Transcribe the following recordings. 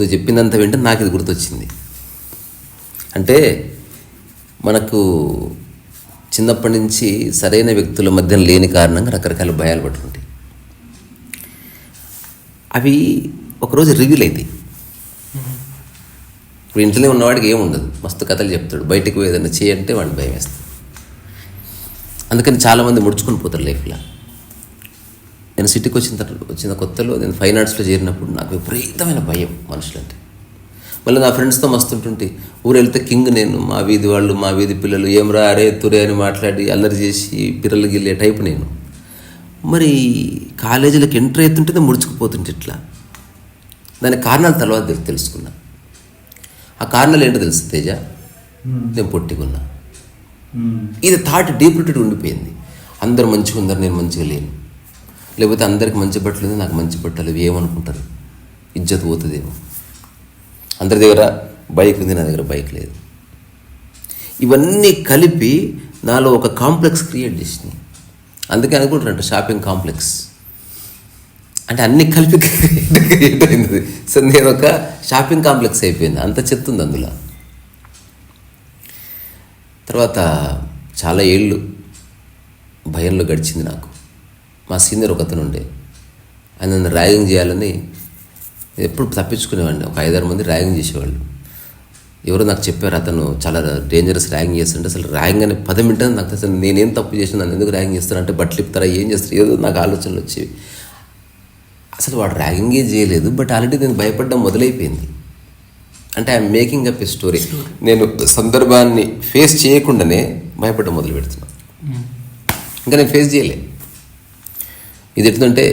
నువ్వు చెప్పిందంత వింటే నాకు ఇది గుర్తొచ్చింది. అంటే మనకు చిన్నప్పటి నుంచి సరైన వ్యక్తుల మధ్య లేని కారణంగా రకరకాల భయాలు పట్టుకుంటాయి. అవి ఒకరోజు రివీల్ అవుతాయి. ఇప్పుడు ఇంట్లో ఉన్నవాడికి ఏముండదు, మస్తు కథలు చెప్తాడు, బయటకు ఏదైనా చేయంటే వాడిని భయం వేస్తుంది. అందుకని చాలామంది ముడుచుకొని పోతారు లైఫ్లో. నేను సిటీకి వచ్చిన కొత్తలో నేను ఫైన్ ఆర్ట్స్లో చేరినప్పుడు నాకు విపరీతమైన భయం మనుషులంటే. మళ్ళీ నా ఫ్రెండ్స్తో మస్తుంటుంటే ఊరు వెళ్తే కింగ్ నేను, మా వీధి వాళ్ళు, మా వీధి పిల్లలు ఏమరా అరే తురే అని మాట్లాడి అల్లరి చేసి పిల్లలు గిల్లే టైపు నేను. మరి కాలేజీలకు ఎంటర్ అవుతుంటే ముడుచుకుపోతుంటే ఇట్లా. దానికి కారణాలు తర్వాత తెలుసుకున్నా. ఆ కారణాలు ఏంటో తెలుసు తేజ, నేను పొట్టికున్నా. ఇది థాట్ డీప్ రూటెడ్ ఉండిపోయింది. అందరు మంచిగా ఉన్నారు, నేను మంచిగా లేను. లేకపోతే అందరికి మంచి బట్టలు ఉంది, నాకు మంచి బట్టలు ఇవి ఏమనుకుంటారు, ఇజ్జత్ పోతుందేమో. అందరి దగ్గర బైక్ ఉంది, నా దగ్గర బైక్ లేదు. ఇవన్నీ కలిపి నాలో ఒక కాంప్లెక్స్ క్రియేట్ చేసినాయి. అందుకే అనుకుంటున్నట్టు షాపింగ్ కాంప్లెక్స్ అంటే అన్ని కలిపి క్రియేట్ అయింది. సో నేను ఒక షాపింగ్ కాంప్లెక్స్ అయిపోయింది, అంత చెత్త ఉంది అందులో. తర్వాత చాలా ఏళ్ళు భయంలో గడిచింది నాకు. మా సీనియర్ ఒకతను ఉండే, ఆయన నన్ను ర్యాగింగ్ చేయాలని ఎప్పుడు తప్పించుకునేవాడిని. ఒక 5-6 మంది ర్యాగింగ్ చేసేవాళ్ళు. ఎవరో నాకు చెప్పారు, అతను చాలా డేంజరస్ ర్యాగింగ్ చేస్తుంటే. అసలు ర్యాగింగ్ అనే పదం వింటే నాకు అసలు నేనేం తప్పు చేసిన, నన్ను ఎందుకు ర్యాగింగ్ చేస్తారంటే బట్టలు ఇప్పుతారా, ఏం చేస్తారు, ఏదో నాకు ఆలోచనలు వచ్చేవి. అసలు వాడు ర్యాగింగే చేయలేదు, బట్ ఆల్రెడీ నేను భయపడడం మొదలైపోయింది. అంటే I'm making up A story. నేను సందర్భాన్ని ఫేస్ చేయకుండానే భయపడడం మొదలు పెడుతున్నాను. ఇంకా నేను ఫేస్ చేయలే. ఇది ఎట్లంటే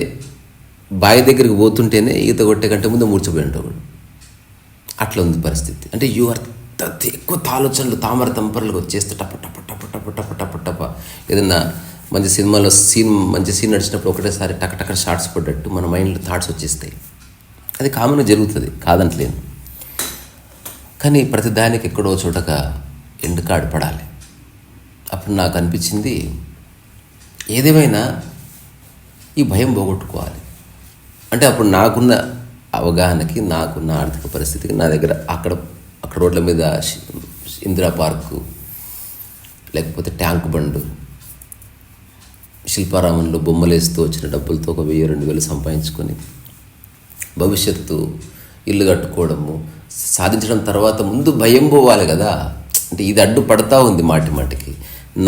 బావి దగ్గరికి పోతుంటేనే ఈత కొట్టే కంటే ముందు మూర్చపోయి ఉంటాడు. అట్లా ఉంది పరిస్థితి. అంటే ఎక్కువ ఆలోచనలు తామర తంపర్లకు వచ్చేస్తే టప టప టప టప టప టప టప. ఏదన్నా మంచి సినిమాలో మంచి సీన్ నడిచినప్పుడు ఒకటేసారి టక టక షార్ట్స్ పడ్డట్టు మన మైండ్లో థాట్స్ వచ్చేస్తాయి. అది కామన్గా జరుగుతుంది, కాదంటలేను. కానీ ప్రతిదానికి ఎక్కడో చోటక ఎండుకాడు పడాలి. అప్పుడు నాకు అనిపించింది, ఏదేమైనా ఈ భయం పోగొట్టుకోవాలి. అంటే అప్పుడు నాకున్న అవగాహనకి, నాకున్న ఆర్థిక పరిస్థితికి, నా దగ్గర అక్కడ రోడ్ల మీద ఇందిరా పార్కు, లేకపోతే ట్యాంక్ బండు, శిల్పారామంలో బొమ్మలేస్తూ వచ్చిన డబ్బులతో ఒక 1000-2000 సంపాదించుకొని భవిష్యత్తు ఇల్లు కట్టుకోవడము సాధించడం. తర్వాత ముందు భయం పోవాలి కదా. అంటే ఇది అడ్డు పడతా ఉంది మాటి మాటికి.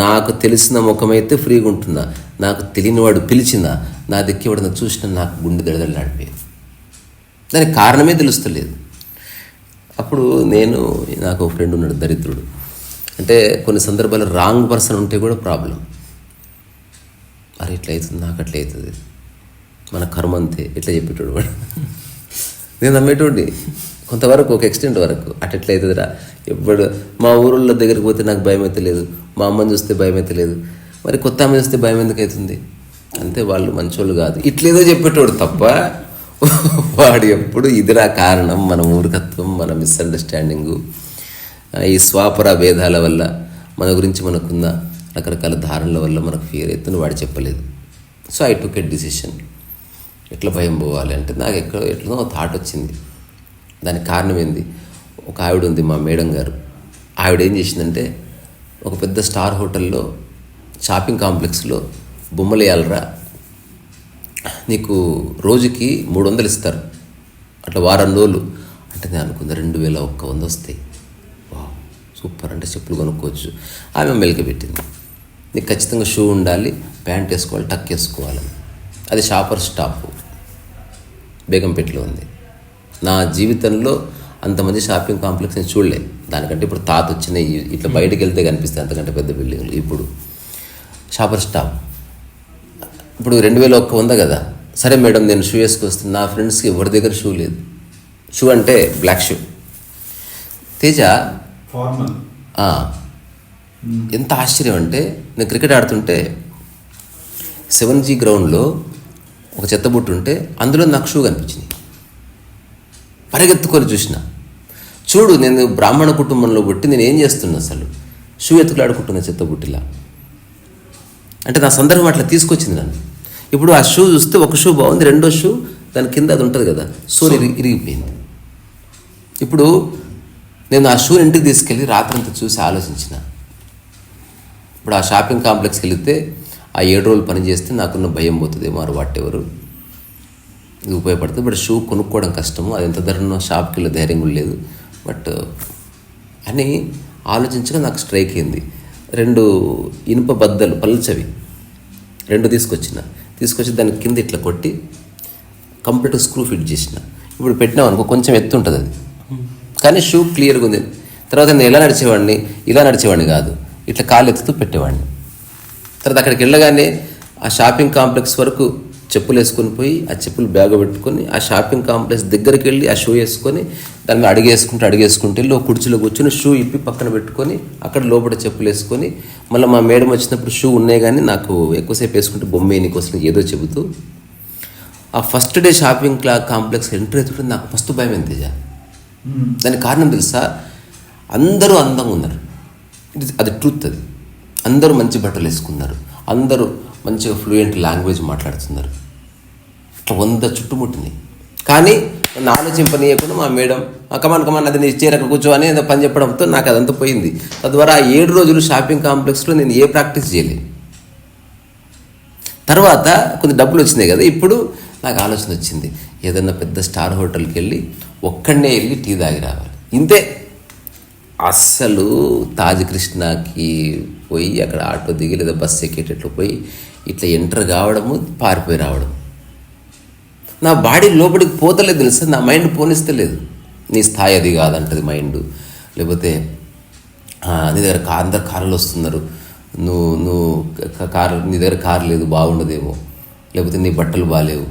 నాకు తెలిసిన ముఖమైతే ఫ్రీగా ఉంటున్నా, నాకు తెలియని వాడు పిలిచినా, నా దిక్కు ఎవడన్నా చూసినా నాకు గుండె దడదడలాడిపోయింది. దానికి కారణమే తెలుస్తలేదు. అప్పుడు నాకు ఒక ఫ్రెండ్ ఉన్నాడు, దరిద్రుడు. అంటే కొన్ని సందర్భాల్లో రాంగ్ పర్సన్ ఉంటే కూడా ప్రాబ్లం. అరే ఇట్లా అవుతుంది, నాకు అట్లా అవుతుంది, మన కర్మ అంతే, ఇట్లా చెప్పేటోడు వాడు. నేను నమ్మేటోడి కొంతవరకు, ఒక ఎక్స్టెంట్ వరకు. అట్లా అవుతుందిరా. ఎప్పుడు మా ఊళ్ళో దగ్గరికి పోతే నాకు భయం అయితే లేదు, మా అమ్మని చూస్తే భయం అయితే లేదు, మరి కొత్త అమ్మ చూస్తే భయం ఎందుకు అవుతుంది, అంతే, వాళ్ళు మంచోళ్ళు కాదు, ఇట్లేదో చెప్పేటోడు తప్ప వాడు ఎప్పుడు ఇదిరా కారణం, మన మూర్ఖత్వం, మన మిస్అండర్స్టాండింగు, ఈ స్వాపర భేదాల వల్ల, మన గురించి మనకున్న రకరకాల ధారణల వల్ల మనకు ఫియర్ అవుతుంది. వాడు చెప్పలేదు. So I took a decision. ఎట్లా భయం పోవాలి అంటే నాకు ఎట్లనో థాట్ వచ్చింది. దానికి కారణం ఏంది, ఒక ఆవిడ ఉంది, మా మేడం గారు. ఆవిడ ఏం చేసిందంటే, ఒక పెద్ద స్టార్ హోటల్లో షాపింగ్ కాంప్లెక్స్లో బొమ్మలు వేయాలరా, నీకు రోజుకి 300 ఇస్తారు, అట్లా వారం రోజులు. అంటే నేను అనుకుందా 2100 వస్తాయి, వా సూపర్, అంటే చెప్పులు కొనుక్కోవచ్చు. ఆమె మెలిక పెట్టింది, నీకు ఖచ్చితంగా షూ ఉండాలి, ప్యాంట్ వేసుకోవాలి, టక్ వేసుకోవాలని. అది షాపర్ స్టాప్, బేగంపేటలో ఉంది. నా జీవితంలో అంతమంది షాపింగ్ కాంప్లెక్స్ నేను చూడలే. దానికంటే ఇప్పుడు తాత వచ్చినాయి, ఇట్లా బయటకు వెళ్తే కనిపిస్తాయి అంతకంటే పెద్ద బిల్డింగ్లు. ఇప్పుడు షాపర్ స్టాప్. ఇప్పుడు 2100 కదా, సరే మేడం నేను షూ వేసుకొస్తాను. నా ఫ్రెండ్స్కి ఎవరి దగ్గర షూ లేదు. షూ అంటే బ్లాక్ షూ. తేజ ఎంత ఆశ్చర్యం అంటే, నేను క్రికెట్ ఆడుతుంటే 7G గ్రౌండ్లో ఒక చెత్తబుట్టు ఉంటే అందులో నాకు షూ కనిపించింది. పరిగెత్తుకొని చూసిన, చూడు నేను బ్రాహ్మణ కుటుంబంలో పుట్టి నేను ఏం చేస్తున్నా, అసలు షూ ఎత్తుకులాడుకుంటున్నా చెత్తబుట్టిలా. అంటే నా సందర్భం అట్లా తీసుకొచ్చింది నన్ను. ఇప్పుడు ఆ షూ చూస్తే ఒక షూ బాగుంది, రెండో షూ దాని కింద అది ఉంటుంది కదా, సోల్ ఇరిగిపోయింది. ఇప్పుడు నేను ఆ షూ ఇంటికి తీసుకెళ్ళి రాత్రంతా చూసి ఆలోచించిన. ఇప్పుడు ఆ షాపింగ్ కాంప్లెక్స్కి వెళితే ఆ 7 రోజులు పని చేస్తే నాకున్న భయం పోతుందేమో, మరి వాటెవరు ఇది ఉపయోగపడుతుంది. బట్ షూ కొనుక్కోవడం కష్టము, అది ఎంత ధరనో షాప్కి వెళ్ళే ధైర్యం కూడా లేదు. బట్ అని ఆలోచించగా నాకు స్ట్రైక్ అయింది. 2 ఇనుప బద్దలు పల్చవి 2 తీసుకొచ్చి దాని కింద ఇట్లా కొట్టి కంప్లీట్ స్క్రూ ఫిట్ చేసిన. ఇప్పుడు పెట్టినాం అనుకో కొంచెం ఎత్తు ఉంటుంది అది, కానీ షూ క్లియర్గా ఉంది. తర్వాత నేను ఎలా నడిచేవాడిని, ఇలా నడిచేవాడిని కాదు, ఇట్లా కాలు ఎత్తుతూ పెట్టేవాడిని. తర్వాత అక్కడికి వెళ్ళగానే ఆ షాపింగ్ కాంప్లెక్స్ వరకు చెప్పులు వేసుకొని పోయి ఆ చెప్పులు బ్యాగ్ పెట్టుకొని ఆ షాపింగ్ కాంప్లెక్స్ దగ్గరికి వెళ్ళి ఆ షూ వేసుకొని దాని మీద అడిగేసుకుంటూ వెళ్ళి ఒక కుర్చీలో కూర్చొని షూ ఇప్పి పక్కన పెట్టుకొని అక్కడ లోపల చెప్పులు వేసుకొని మళ్ళీ మా మేడం వచ్చినప్పుడు షూ ఉన్నాయి కానీ నాకు ఎక్కువసేపు వేసుకుంటే బొమ్మే నీకోసం ఏదో చెబుతూ ఆ first day shopping complex enter అవుతుంటే నాకు ఫస్ట్ భయం ఎంత తేజ. దానికి కారణం తెలుసా, అందరూ అందంగా ఉన్నారు, అది ట్రూత్. అది అందరూ మంచి బట్టలు వేసుకున్నారు, అందరూ మంచిగా ఫ్లూయెంట్ లాంగ్వేజ్ మాట్లాడుతున్నారు, ఇట్లా 100 చుట్టుముట్టినాయి. కానీ నన్ను ఆలోచింపనీయకుండా మా మేడం కమాన్ అది నీ చీర అక్కడ కూర్చో అని ఏదో పని చెప్పడంతో నాకు అదంతా పోయింది. తద్వారా ఆ 7 రోజులు షాపింగ్ కాంప్లెక్స్లో నేను ఏ ప్రాక్టీస్ చేయలేదు. తర్వాత కొంచెం డబ్బులు వచ్చినాయి కదా, ఇప్పుడు నాకు ఆలోచన వచ్చింది, ఏదన్నా పెద్ద స్టార్ హోటల్కి వెళ్ళి ఒక్కడనే వెళ్ళి టీ తాగి రావాలి. ఇంతే. అస్సలు తాజ్ కృష్ణకి పోయి అక్కడ ఆటో దిగి లేదా బస్సు ఎక్కేటట్లు పోయి ఇట్లా ఎంటర్ కావడము, పారిపోయి రావడం. నా బాడీ లోపలికి పోతలేదు తెలుసా, నా మైండ్ పోనిస్తలేదు. నీ స్థాయి అది కాదంటది మైండ్. లేకపోతే నీ దగ్గర అందరు కార్లు వస్తున్నారు, నువ్వు కారు, నీ దగ్గర కారు లేదు బాగుండదేమో, లేకపోతే నీ బట్టలు బాగాలేవు,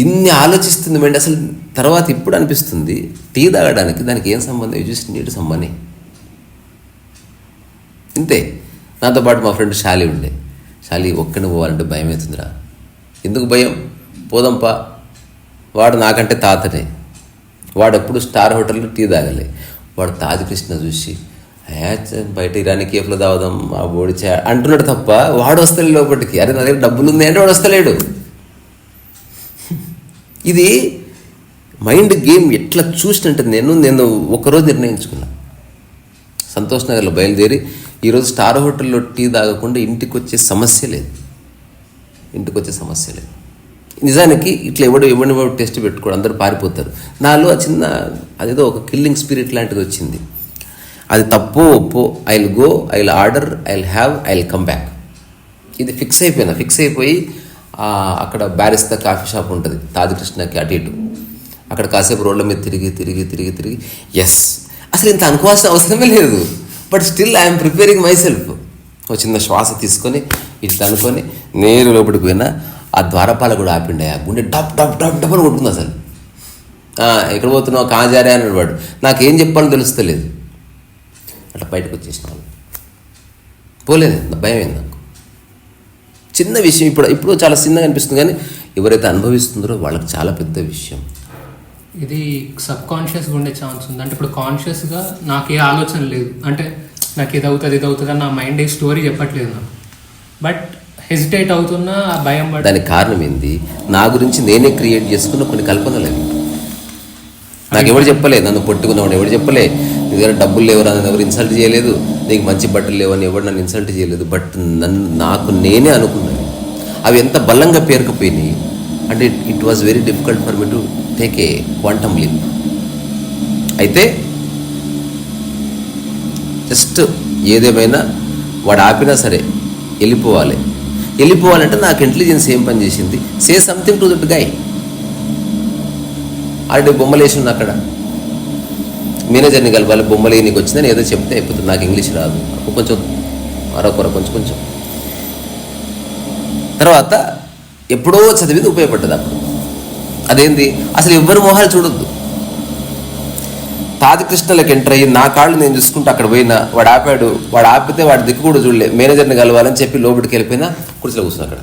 ఇన్ని ఆలోచిస్తుంది మైండ్. అసలు తర్వాత ఇప్పుడు అనిపిస్తుంది టీ తాగడానికి దానికి ఏం సంబంధం, you just need some money. ఇంతే. నాతో పాటు మా ఫ్రెండ్ శాలి ఉండే. శాలి ఒక్కడిని పోవాలంటే భయం అవుతుందిరా. ఎందుకు భయం, పోదంపా. వాడు నాకంటే తాతనే, వాడు ఎప్పుడు స్టార్ హోటల్లో టీ తాగలే. వాడు తాజ్ కృష్ణ చూసి బయట ఇరానీ కేఫ్లో తాగుదాం ఆ బోడి అంటున్నాడు తప్ప వాడు వస్తలేడు లోపలికి. అరే నా దగ్గర డబ్బులు ఉంది అంటే వాడు వస్తలేడు. ఇది మైండ్ గేమ్. ఎట్లా చూసినట్టు నేను ఒకరోజు నిర్ణయించుకున్నా, సంతోష్ నగర్లో బయలుదేరి ఈరోజు స్టార్ హోటల్లో టీ తాగకుండా ఇంటికి వచ్చే సమస్య లేదు. నిజానికి ఇట్లా ఎవరిని టెస్ట్ పెట్టుకోవడం, అందరూ పారిపోతారు. నాలో చిన్న అదేదో ఒక కిల్లింగ్ స్పిరిట్ లాంటిది వచ్చింది. అది తప్పో ఒప్పో, I will go, I will order, I will have, I will come back. ఇది ఫిక్స్ అయిపోయి అక్కడ బ్యారిస్తా కాఫీ షాప్ ఉంటుంది తాజ్ కృష్ణకి అటు ఇటు. అక్కడ కాసేపు రోడ్ల మీద తిరిగి ఎస్, అసలు ఇంత అనుకోవాల్సిన అవసరమే లేదు. But still I'm preparing my self. ఒక చిన్న శ్వాస తీసుకొని ఇట్లా అనుకొని నేరు లోపలికి పోయినా. ఆ ద్వారపాల కూడా ఆపిండే, ఆ గుండె డబ్ డబ్ డబ్ డబ్ అని కొడుతుంది. అసలు ఎక్కడ పోతున్నావు కాజారే అన్నాడు వాడు. నాకేం చెప్పాలని తెలుస్తలేదు. అట్లా బయటకు వచ్చేసిన వాళ్ళు పోలేదు. భయం అయింది నాకు. చిన్న విషయం ఇప్పుడు చాలా చిన్నగా అనిపిస్తుంది, కానీ ఎవరైతే అనుభవిస్తుందో వాళ్ళకి చాలా పెద్ద విషయం. ఇది సబ్ కాన్షియస్గా ఉండే ఛాన్స్ ఉంది. అంటే ఇప్పుడు కాన్షియస్గా నాకు ఏ ఆలోచన లేదు, అంటే నాకు ఇది అవుతుంది అని నా మైండ్ ఏ స్టోరీ చెప్పట్లేదు నాకు. బట్ హెసిటేట్ అవుతున్నా, ఆ భయం పడి. దానికి కారణం ఏంది, నా గురించి నేనే క్రియేట్ చేసుకున్న కొన్ని కల్పనలు అవి. నాకు ఎవరు చెప్పలేదు, నన్ను పొట్టుకున్నామని ఎవరు చెప్పలే, నీ దగ్గర డబ్బులు లేవు నన్ను ఎవరు ఇన్సల్ట్ చేయలేదు, నీకు మంచి బట్టలు లేవని ఎవరు నన్ను ఇన్సల్ట్ చేయలేదు. బట్ నాకు నేనే అనుకున్నాను. అవి ఎంత బలంగా పేరుకుపోయినాయి అంటే it was very difficult for me to take a quantum leap. అయితే జస్ట్ ఏదేమైనా వాడు ఆపినా సరే వెళ్ళిపోవాలంటే నాకు ఇంటెలిజెన్స్ ఏం పని చేసింది, say something to that guy. Already బొమ్మలు వేసి ఉన్నా అక్కడ, మేనేజర్ని కలపాలి, బొమ్మలు నీకు వచ్చిందని ఏదో చెప్తే అయిపోతుంది. నాకు ఇంగ్లీష్ రాదు, కొంచెం మరొకర కొంచెం తర్వాత ఎప్పుడో చదివింది ఉపయోగపడ్డది అప్పుడు. అదేంది, అసలు ఎవ్వరు మొహాలు చూడొద్దు. తాజ్ కృష్ణలకు ఎంటర్ అయ్యి నా కాళ్ళు నేను చూసుకుంటూ అక్కడ పోయినా, వాడు ఆపాడు, వాడు ఆపితే వాడి దిక్కు కూడా చూడలే. మేనేజర్ని కలవాలని చెప్పి లోపలికి వెళ్ళిపోయినా, కుర్చీలో కూర్చున్నా. అక్కడ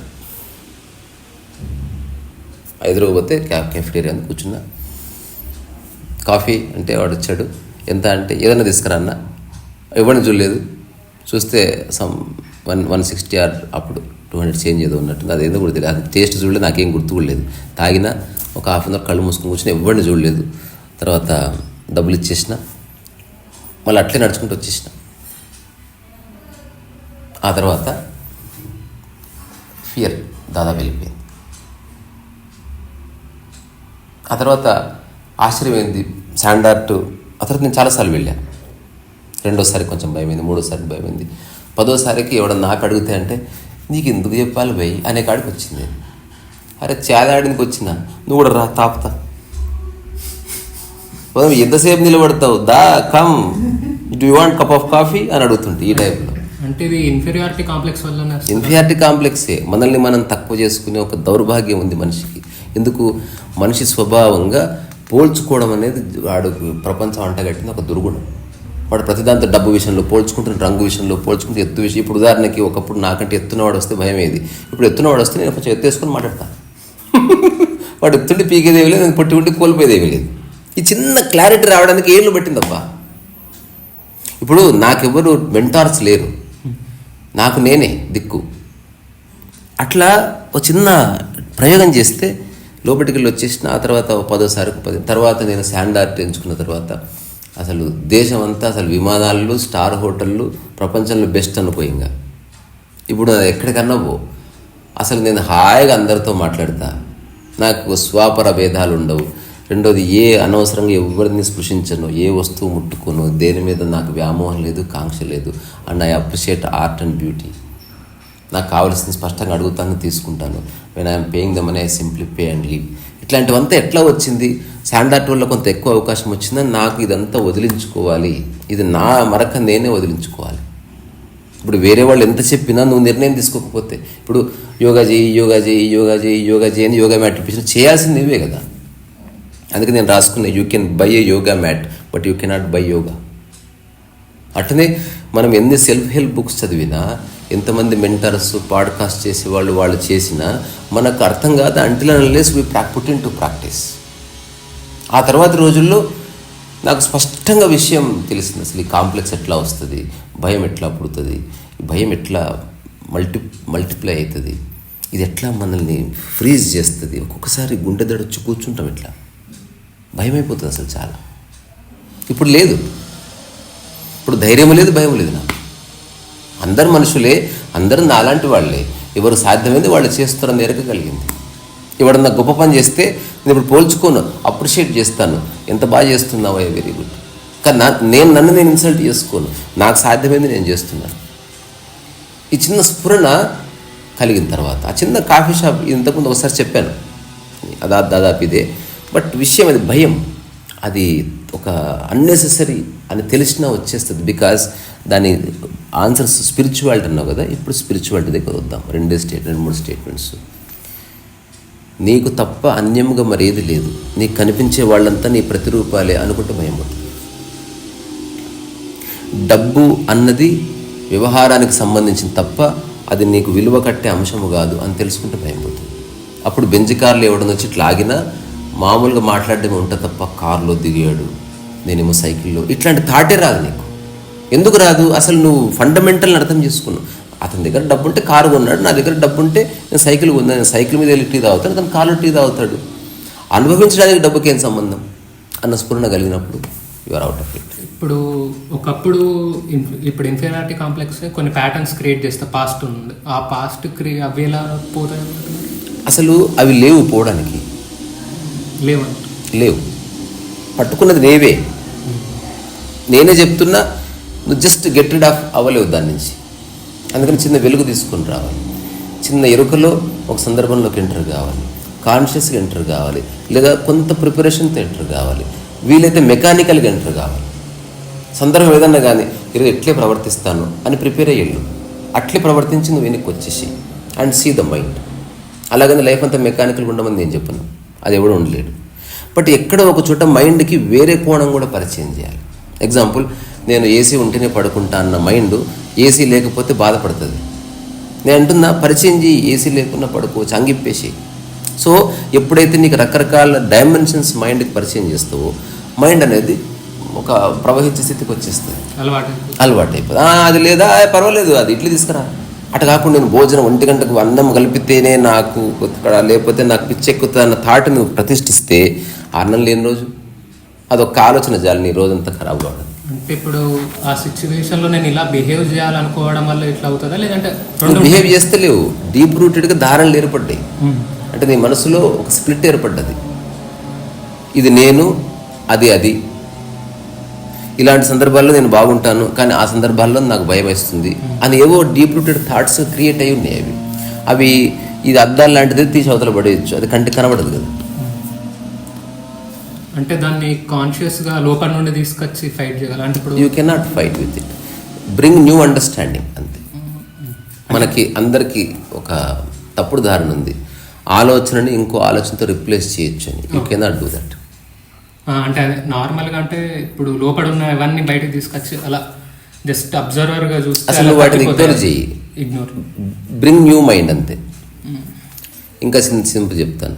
ఎదురుపోతే కెఫ్టేరియా అని కూర్చున్నా. కాఫీ అంటే వాడు వచ్చాడు, ఎంత అంటే ఏదైనా తీసుకురా అన్న, ఎవరిని చూడలేదు. చూస్తే సమ్ 160 ఆర్ అప్పుడు 200 చేంజ్ ఏదో ఉన్నట్టుంది. అదేదో కూడా తెలియదు, అది టేస్ట్ చూడలేదు, నాకేం గుర్తు కూడా లేదు. తాగినా ఒక హాఫ్ అన్ అవర్ కళ్ళు మూసుకొని కూర్చొని ఎవరిని చూడలేదు. తర్వాత డబ్బులు ఇచ్చేసిన, మళ్ళీ అట్లే నడుచుకుంటూ వచ్చేసిన. ఆ తర్వాత ఫియర్ దాదాపు వెళ్ళిపోయింది. ఆ తర్వాత ఆశ్చర్యమైంది. శాండార్ట్ ఆ తర్వాత నేను చాలాసార్లు వెళ్ళాను. రెండోసారి కొంచెం భయమైంది, మూడోసారి భయమైంది, 10వ సారికి ఎవడన్నా నాకు అడిగితే అంటే నీకు ఎందుకు చెప్పాలి భయ్ అనే కాడికి వచ్చింది. అరే చేదాడికి వచ్చిన నువ్వు కూడా రా తాపుతా, ఎంతసేపు నిలబడతావు, దా come do you want cup of coffee అని అడుగుతుంటే ఈ టైంలో. అంటే ఇది ఇన్ఫీరియారిటీ కాంప్లెక్స్ వల్ల. ఇన్ఫీరియారిటీ కాంప్లెక్సే. మనల్ని మనం తక్కువ చేసుకునే ఒక దౌర్భాగ్యం ఉంది మనిషికి. ఎందుకు? మనిషి స్వభావంగా పోల్చుకోవడం అనేది వాడు ప్రపంచం అంటగట్టిన ఒక దుర్గుణం. వాడు ప్రతిదాంతో డబ్బు విషయంలో పోల్చుకుంటున్న, రంగు విషయంలో పోల్చుకుంటే, ఎత్తు విషయం. ఇప్పుడు ఉదాహరణకి ఒకప్పుడు నాకంటే ఎత్తునవాడు వస్తే భయం ఏది, ఇప్పుడు ఎత్తునవాడు వస్తే నేను కొంచెం ఎత్తేసుకొని మాట్లాడతాను. వాడు ఎత్తుండి పీకేదేవి లేదు, నేను పొట్టి ఉండి కోల్పోయేదేవి లేదు. ఈ చిన్న క్లారిటీ రావడానికి ఏళ్ళు పట్టిందబ్బా. ఇప్పుడు నాకెవరు మెంటార్స్ లేరు, నాకు నేనే దిక్కు. అట్లా ఒక చిన్న ప్రయోగం చేస్తే లోపలికి వెళ్ళి వచ్చేసిన. ఆ తర్వాత 10వ సారికి తర్వాత నేను శాండార్ట్ ఎంచుకున్న తర్వాత అసలు దేశం అంతా అసలు విమానాలు, స్టార్ హోటళ్ళు ప్రపంచంలో బెస్ట్ అనుకోయింగా. ఇప్పుడు ఎక్కడికన్నా పో, అసలు నేను హాయిగా అందరితో మాట్లాడతా, నాకు స్వాపర భేదాలు ఉండవు. రెండోది, ఏ అనవసరంగా ఎవరిని స్పృశించను, ఏ వస్తువు ముట్టుకోను, దేని మీద నాకు వ్యామోహం లేదు, కాంక్ష లేదు. And I appreciate art and beauty. నాకు కావాల్సింది స్పష్టంగా అడుగుతాను, తీసుకుంటాను. When I'm paying the money I simply pay and leave. ఇట్లాంటివంతా ఎట్లా వచ్చింది? శాండార్ట్ వల్ల కొంత ఎక్కువ అవకాశం వచ్చిందని నాకు ఇదంతా వదిలించుకోవాలి, ఇది నా మరక నేనే వదిలించుకోవాలి. ఇప్పుడు వేరే వాళ్ళు ఎంత చెప్పినా నువ్వు నిర్ణయం తీసుకోకపోతే, ఇప్పుడు యోగా చేయి, యోగా చేయి, యోగా చేయి, యోగా చేయి అని యోగా మ్యాట్ ఇప్పించిన చేయాల్సింది నువ్వే కదా. అందుకే నేను రాసుకున్నా, you can buy a yoga mat but you cannot buy yoga. అట్లనే మనం ఎన్ని సెల్ఫ్ హెల్ప్ బుక్స్ చదివినా, ఎంతమంది మెంటర్స్, పాడ్కాస్ట్ చేసేవాళ్ళు వాళ్ళు చేసినా మనకు అర్థం కాదు until unless we put in to practice. ఆ తర్వాత రోజుల్లో నాకు స్పష్టంగా విషయం తెలిసింది. అసలు ఈ కాంప్లెక్స్ ఎట్లా వస్తుంది, భయం ఎట్లా పుడుతుంది, భయం ఎట్లా మల్టిప్లై అవుతుంది, ఇది ఎట్లా మనల్ని ఫ్రీజ్ చేస్తుంది. ఒక్కొక్కసారి గుండె దడొచ్చి కూర్చుంటాం, ఇట్లా భయం అయిపోతుంది అసలు చాలా. ఇప్పుడు లేదు, ఇప్పుడు ధైర్యం లేదు, భయం లేదు నాకు. అందరు మనుషులే, అందరూ నాలాంటి వాళ్ళే. ఎవరు సాధ్యమైంది వాళ్ళు చేస్తారని ఎరగగలిగింది. ఎవడన్నా గొప్ప పని చేస్తే నేను ఇప్పుడు పోల్చుకోను, అప్రిషియేట్ చేస్తాను, ఎంత బాగా చేస్తున్నావో, వెరీ గుడ్. కానీ నన్ను నేను ఇన్సల్ట్ చేసుకోను, నాకు సాధ్యమైంది నేను చేస్తున్నాను. ఈ చిన్న స్ఫురణ కలిగిన తర్వాత ఆ చిన్న కాఫీ షాప్ ఇంతకుముందు ఒకసారి చెప్పాను, దాదాపు ఇదే. బట్ విషయం అది భయం, అది ఒక అన్నెసెసరీ అని తెలిసినా వచ్చేస్తుంది. బికాజ్ దాని ఆన్సర్స్ స్పిరిచువాలిటీ అన్నావు కదా, ఇప్పుడు స్పిరిచువాలిటీ దగ్గర వద్దాం. 2-3 స్టేట్మెంట్స్. నీకు తప్ప అన్యముగా మరేది లేదు, నీకు కనిపించే వాళ్ళంతా నీ ప్రతిరూపాలే అనుకుంటే భయం పడుతుంది. డబ్బు అన్నది వ్యవహారానికి సంబంధించిన తప్ప అది నీకు విలువ కట్టే అంశము కాదు అని తెలుసుకుంటే భయం పడుతుంది. అప్పుడు బెంజ్ కార్లు ఎవడన వచ్చి ఇట్లా ఆగినా మామూలుగా మాట్లాడడమే ఉంటుంది తప్ప కారులో దిగాడు, నేనేమో సైకిల్లో, ఇట్లాంటి థాటే రాదు నీకు. ఎందుకు రాదు? అసలు నువ్వు ఫండమెంటల్ని అర్థం చేసుకున్నావు. అతని దగ్గర డబ్బు ఉంటే కారు కొన్నాడు, నా దగ్గర డబ్బు ఉంటే నేను సైకిల్ కొన్నాను, నేను సైకిల్ మీద వెళ్ళి టీ తాగుతాను, అతను కారులో టీ తాగుతాడు. అనుభవించడానికి డబ్బుకి ఏం సంబంధం అన్న స్ఫురణ కలిగినప్పుడు యువర్ అవుట్ ఆఫ్ ఇట్. ఇప్పుడు ఒకప్పుడు ఇప్పుడు ఇన్ఫీరియారిటీ కాంప్లెక్స్ కొన్ని ప్యాటర్న్స్ క్రియేట్ చేస్తే పాస్ట్ ఉంది, ఆ పాస్ట్ అవి ఎలా పోతాయి? అసలు అవి లేవు, పోవడానికి లేవు. పట్టుకున్నది నేవే. నేనే చెప్తున్నా, నువ్వు జస్ట్ గెట్ రిడ్ ఆఫ్ అవ్వలేవు దాని నుంచి. అందుకని చిన్న వెలుగు తీసుకొని రావాలి, చిన్న ఎరుకలో ఒక సందర్భంలోకి ఎంటర్ కావాలి, కాన్షియస్గా ఎంటర్ కావాలి, లేదా కొంత ప్రిపరేషన్తో ఎంటర్ కావాలి, వీలైతే మెకానికల్గా ఎంటర్ కావాలి. సందర్భం ఏదన్నా కానీ ఈరోజు ఎట్లే ప్రవర్తిస్తాను అని ప్రిపేర్ అయ్యేళ్ళు, అట్లే ప్రవర్తించి నువ్వు వెనక్కి వచ్చేసి అండ్ సీ ద మైండ్. అలాగని లైఫ్ అంతా మెకానికల్గా ఉండమని నేను చెప్పను, అది ఎవడు ఉండలేడు. బట్ ఎక్కడో ఒక చోట మైండ్కి వేరే కోణం కూడా పరిచయం చేయాలి. ఎగ్జాంపుల్, నేను ఏసీ ఉంటేనే పడుకుంటా అన్న మైండ్ ఏసీ లేకపోతే బాధపడుతుంది. నేను అంటున్నా, పరిచయం చేయి, ఏసీ లేకున్నా పడుకోవచ్చు, అంగిప్పేసి. సో ఎప్పుడైతే నీకు రకరకాల డైమెన్షన్స్ మైండ్కి పరిచయం చేస్తావో, మైండ్ అనేది ఒక ప్రవహించే స్థితికి వచ్చేస్తుంది, అలవాటు అయిపోతుంది. అది లేదా పర్వాలేదు, అది ఇట్లా తీసుకురా. అటు కాకుండా నేను భోజనం 1 గంటకు అన్నం కలిపితేనే నాకు లేకపోతే నాకు పిచ్చెక్కుతుంది అన్న థాట్ నువ్వు ప్రతిష్ఠిస్తే అన్నం లేని రోజు, అదొక ఆలోచన చాలు నీ రోజంతా ఖరాబ్ కావడం. అంటే ఇప్పుడు ఆ సిచ్యువేషన్లో నేను ఇలా బిహేవ్ చేయాలనుకోవడం వల్ల ఇట్లా అవుతుందా, లేదంటే నువ్వు బిహేవ్ చేస్తలేవు, డీప్ రూటెడ్గా ధారణలు ఏర్పడ్డాయి. అంటే నీ మనసులో ఒక స్ప్లిట్ ఏర్పడ్డది, ఇది నేను, అది. ఇలాంటి సందర్భాల్లో నేను బాగుంటాను, కానీ ఆ సందర్భాల్లో నాకు భయం వేస్తుంది అని ఏవో డీప్ రూటెడ్ థాట్స్ క్రియేట్ అయి ఉన్నాయి. అవి ఇది అద్దాలు లాంటిది, తీసి అవతల పడేయచ్చు, అది కంటికి కనబడదు కదా. అంటే దాన్ని కాన్షియస్గా లోపల నుండి తీసుకొచ్చి ఫైట్ చేయాలి అంటే ఇప్పుడు you cannot fight with it, bring new understanding అంతే. మనకి అందరికీ ఒక తప్పుడు ధారణ ఉంది, ఆలోచనని ఇంకో ఆలోచనతో రిప్లేస్ చేయొచ్చు అని. You cannot do that. అంటే అదే నార్మల్గా అంటే ఇప్పుడు లోపల ఉన్న ఇవన్నీ బయటకు తీసుకొచ్చి అలా జస్ట్ అబ్జర్వర్గా చూస్తే అసలు వాటిని ఇగ్నోర్ చేయి, ఇగ్నోర్, బ్రింగ్ న్యూ మైండ్ అంతే. ఇంకా సింపుల్ చెప్తాను,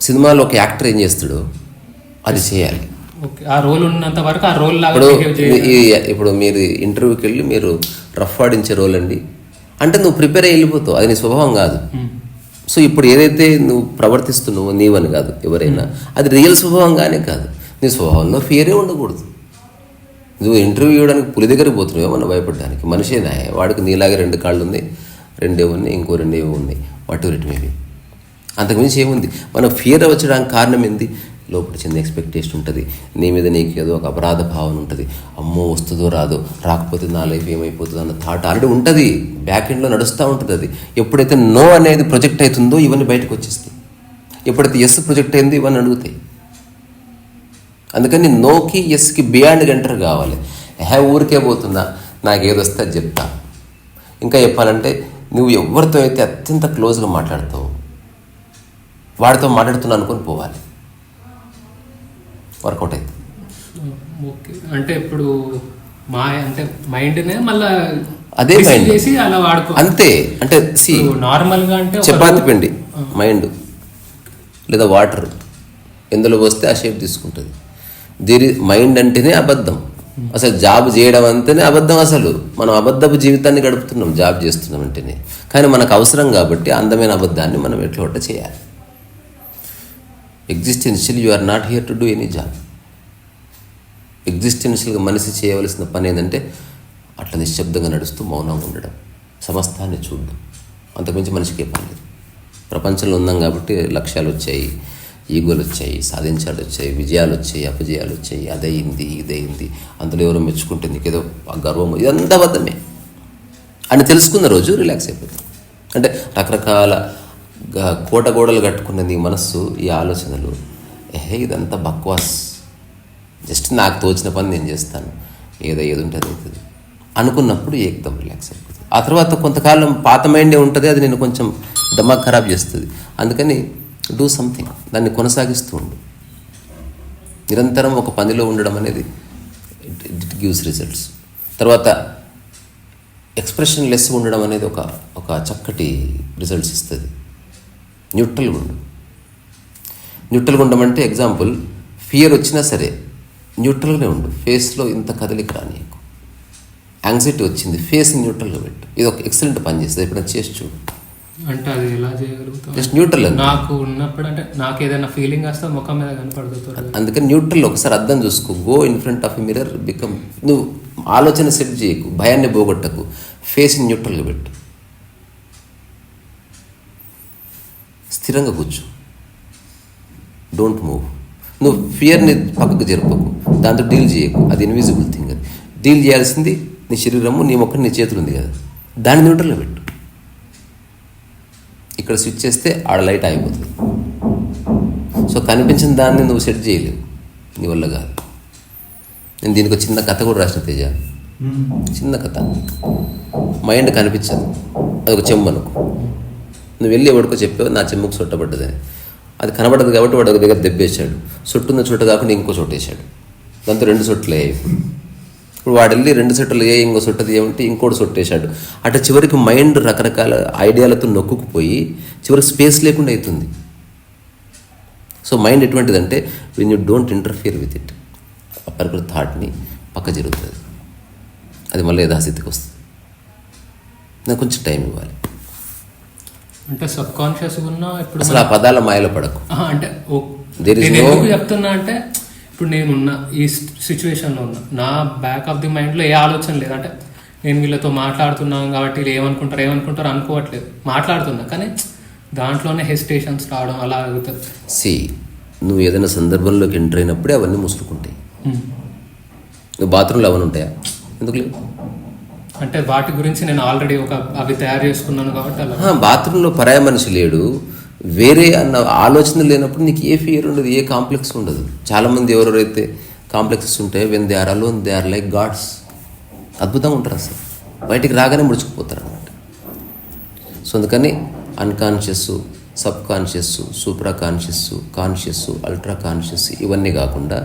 సినిమాలో ఒక యాక్టర్ ఏం చేస్తాడో అది చేయాలి. ఓకే, ఆ రోల్ ఉన్నంత వరకు ఆ రోల్ లాగా ఇప్పుడు మీరు ఇంటర్వ్యూకి వెళ్ళి మీరు రఫ్ ఆడించే రోల్ అండి అంటే నువ్వు ప్రిపేర్ అయ్యి వెళ్ళిపోతావు, అది నీ స్వభావం కాదు. సో ఇప్పుడు ఏదైతే నువ్వు ప్రవర్తిస్తున్నావో నీవని కాదు ఎవరైనా, అది రియల్ స్వభావంగానే కాదు. నీ స్వభావంలో ఫియరే ఉండకూడదు. నువ్వు ఇంటర్వ్యూ ఇవ్వడానికి పులి దగ్గరికి పోతున్నావు ఏమన్నా భయపడడానికి, మనిషేనా వాడికి నీలాగే 2 కాళ్ళు ఉన్నాయి, 2 ఉన్నాయి, ఇంకో 2 ఉన్నాయి, వాట్ ఎవర్ ఇట్ మేబీ. అంతకుమించి ఏముంది? మనం ఫియర్ వచ్చడానికి కారణం ఏంది? లోపల చిన్న ఎక్స్పెక్టేషన్ ఉంటుంది, నీ మీద నీకు ఏదో ఒక అపరాధ భావన ఉంటుంది, అమ్మో వస్తుందో రాదో, రాకపోతే నా లైఫ్ ఏమైపోతుందో అన్న థాట్ ఆల్రెడీ ఉంటుంది, బ్యాక్ ఎండ్లో నడుస్తూ ఉంటుంది. అది ఎప్పుడైతే నో అనేది ప్రొజెక్ట్ అవుతుందో ఇవన్నీ బయటకు వచ్చేస్తాయి, ఎప్పుడైతే ఎస్ ప్రొజెక్ట్ అయిందో ఇవన్నీ అడుగుతాయి. అందుకని నోకి ఎస్కి బియాండ్ ఎంటర్ కావాలి. ఊరికే పోతున్నా, నాకు ఏది వస్తే అది చెప్తా. ఇంకా చెప్పాలంటే నువ్వు ఎవరితో అయితే అత్యంత క్లోజ్గా మాట్లాడతావు వాడితో మాట్లాడుతున్నా అనుకొని పోవాలి, వర్కౌట్ అవుతుంది. ఓకే, అంటే ఇప్పుడు అంటే మైండ్నే మళ్ళీ అదే మైండ్ చేసి అలా వాడుకో అంతే. అంటే నార్మల్గా అంటే చపాతి పిండి మైండ్ లేదా వాటర్ ఎందులో పోస్తే ఆ షేప్ తీసుకుంటుంది. మైండ్ అంటేనే అబద్ధం, అసలు జాబ్ చేయడం అంటేనే అబద్ధం. అసలు మనం అబద్ధపు జీవితాన్ని గడుపుతున్నాం జాబ్ చేస్తున్నాం అంటేనే. కానీ మనకు అవసరం కాబట్టి అందమైన అబద్ధాన్ని మనం ఎట్లా చేయాలి. Existential you are not here to do any job. ఎగ్జిస్టెన్షియల్గా మనిషి చేయవలసిన పని ఏంటంటే అట్లా నిశ్శబ్దంగా నడుస్తూ మౌనంగా ఉండడం, సమస్తాన్ని చూడడం, అంతకుమించి మనిషికి పని లేదు. ప్రపంచంలో ఉన్నాం కాబట్టి లక్ష్యాలు వచ్చాయి, ఈగోలు వచ్చాయి, సాధించాలు వచ్చాయి, విజయాలు వచ్చాయి, అపజయాలు వచ్చాయి, అదయింది ఇదయింది, అందులో ఎవరో మెచ్చుకుంటే నీకేదో గర్వం, ఇదంతా అబద్ధమే అని తెలుసుకున్న రోజు రిలాక్స్ అయిపోతుంది. అంటే రకరకాల కోట గోడలు కట్టుకున్న నీ మనస్సు ఈ ఆలోచనలు ఇదంతా బక్వాస్, జస్ట్ నాకు తోచిన పని నేను చేస్తాను, ఏది ఉంటే అది అవుతుంది అనుకున్నప్పుడు ఏకదం రిలాక్స్ అయిపోతుంది. ఆ తర్వాత కొంతకాలం పాత మైండే ఉంటుంది, అది నేను కొంచెం దమాగ్ ఖరాబ్ చేస్తుంది. అందుకని డూ సంథింగ్, దాన్ని కొనసాగిస్తూ ఉండు. నిరంతరం ఒక పనిలో ఉండడం అనేది ఇట్ గివ్స్ రిజల్ట్స్. తర్వాత ఎక్స్ప్రెషన్ లెస్ ఉండడం అనేది ఒక చక్కటి రిజల్ట్స్ ఇస్తుంది. న్యూట్రల్గా ఉండు. న్యూట్రల్గా ఉండమంటే ఎగ్జాంపుల్, ఫియర్ వచ్చినా సరే న్యూట్రల్గానే ఉండు, ఫేస్లో ఇంత కదలిక రానీయకు. యాంగ్జైటీ వచ్చింది, ఫేస్ న్యూట్రల్గా పెట్టు. ఇది ఒక ఎక్సలెంట్ పని చేస్తుంది, ఎప్పుడైనా చేసి చూడు. అంటే అది ఎలా చేయగలుగుతాం? Just neutral. నాకు ఉన్నప్పుడు అంటే నాకు ఏదైనా ఫీలింగ్ వస్తే ముఖం మీద కనపడుతుంది. అందుకని న్యూట్రల్ ఒకసారి అర్థం చూసుకో. Go in front of a mirror, become. నువ్వు ఆలోచన సెట్ చేయకు, భయాన్ని పోగొట్టకు, ఫేస్ని న్యూట్రల్గా పెట్టు. స్థిరంగా కూర్చో, డోంట్ మూవ్. నువ్వు ఫియర్ని పక్కకు జరపకు, దాంతో డీల్ చేయకు, అది ఇన్విజిబుల్ థింగ్. అది డీల్ చేయాల్సింది నీ శరీరము, నీ మొక్క, నీ చేతులు ఉంది కదా, దాన్ని న్యూట్రల్గా పెట్టు. ఇక్కడ స్విచ్ చేస్తే ఆడ లైట్ ఆగిపోతుంది. సో కనిపించిన దాన్ని నువ్వు సెట్ చేయలేవు, నీ వల్ల కాదు. నేను దీనికి ఒక చిన్న కథ కూడా రాసిన తేజ, చిన్న కథ. మైండ్ కనిపించదు, అది ఒక చెంబు అనుకో. నువ్వు వెళ్ళి ఎవడికో చెప్పావు నా చెంబుకు చుట్టబడ్డదని, అది కనబడదు కాబట్టి వాడు ఒక దగ్గర దెబ్బేశాడు, చుట్టున్న చోట కాకుండా ఇంకో చోట వేసాడు, దాంతో 2 చోట్ల అయ్యాయి. ఇప్పుడు వాడు వెళ్ళి 2 చోట్ల ఇంకో చోటది ఏమంటే ఇంకోటి చొట్టేశాడు. అట్లా చివరికి మైండ్ రకరకాల ఐడియాలతో నొక్కుకుపోయి చివరికి స్పేస్ లేకుండా అవుతుంది. సో మైండ్ ఎటువంటిదంటే when you don't interfere with it, ఆ పర్టికులర్ థాట్ని పక్క జరుగుతుంది, అది మళ్ళీ యథాస్థితికి వస్తుంది. నాకు కొంచెం టైం ఇవ్వాలి. అంటే సబ్ కాన్షియస్ ఉన్నా ఇప్పుడు అసలు ఆ పదాల మాయలో పడకు. అంటే నేను ఎందుకు చెప్తున్నా అంటే ఇప్పుడు నేనున్నా ఈ సిచ్యువేషన్లో ఉన్నా, నా బ్యాక్ ఆఫ్ ది మైండ్లో ఏ ఆలోచన లేదు. అంటే నేను వీళ్ళతో మాట్లాడుతున్నాను కాబట్టి వీళ్ళు ఏమనుకుంటారు అనుకోవట్లేదు, మాట్లాడుతున్నా కానీ దాంట్లోనే హెసిటేషన్స్ రావడం అలా అవుతుంది. నువ్వు ఏదైనా సందర్భంలోకి ఎంటర్ అయినప్పుడే అవన్నీ ముసురుకుంటాయి. నువ్వు బాత్రూంలో అవన్నీ ఉంటాయా? ఎందుకు లేవు? అంటే వాటి గురించి నేను ఆల్రెడీ అవి తయారు చేసుకున్నాను కాబట్టి అలా. బాత్రూంలో పరాయ మనిషి లేడు, వేరే అన్న ఆలోచన లేనప్పుడు నీకు ఏ ఫియర్ ఉండదు, ఏ కాంప్లెక్స్ ఉండదు. చాలామంది ఎవరెవరైతే కాంప్లెక్సెస్ ఉంటాయో when they are alone they are like gods. అద్భుతంగా ఉంటారు, అసలు బయటికి రాగానే ముడుచుకుపోతారు అన్నమాట. సో అందుకని unconscious, subconscious, supra conscious, conscious, ultra conscious ఇవన్నీ కాకుండా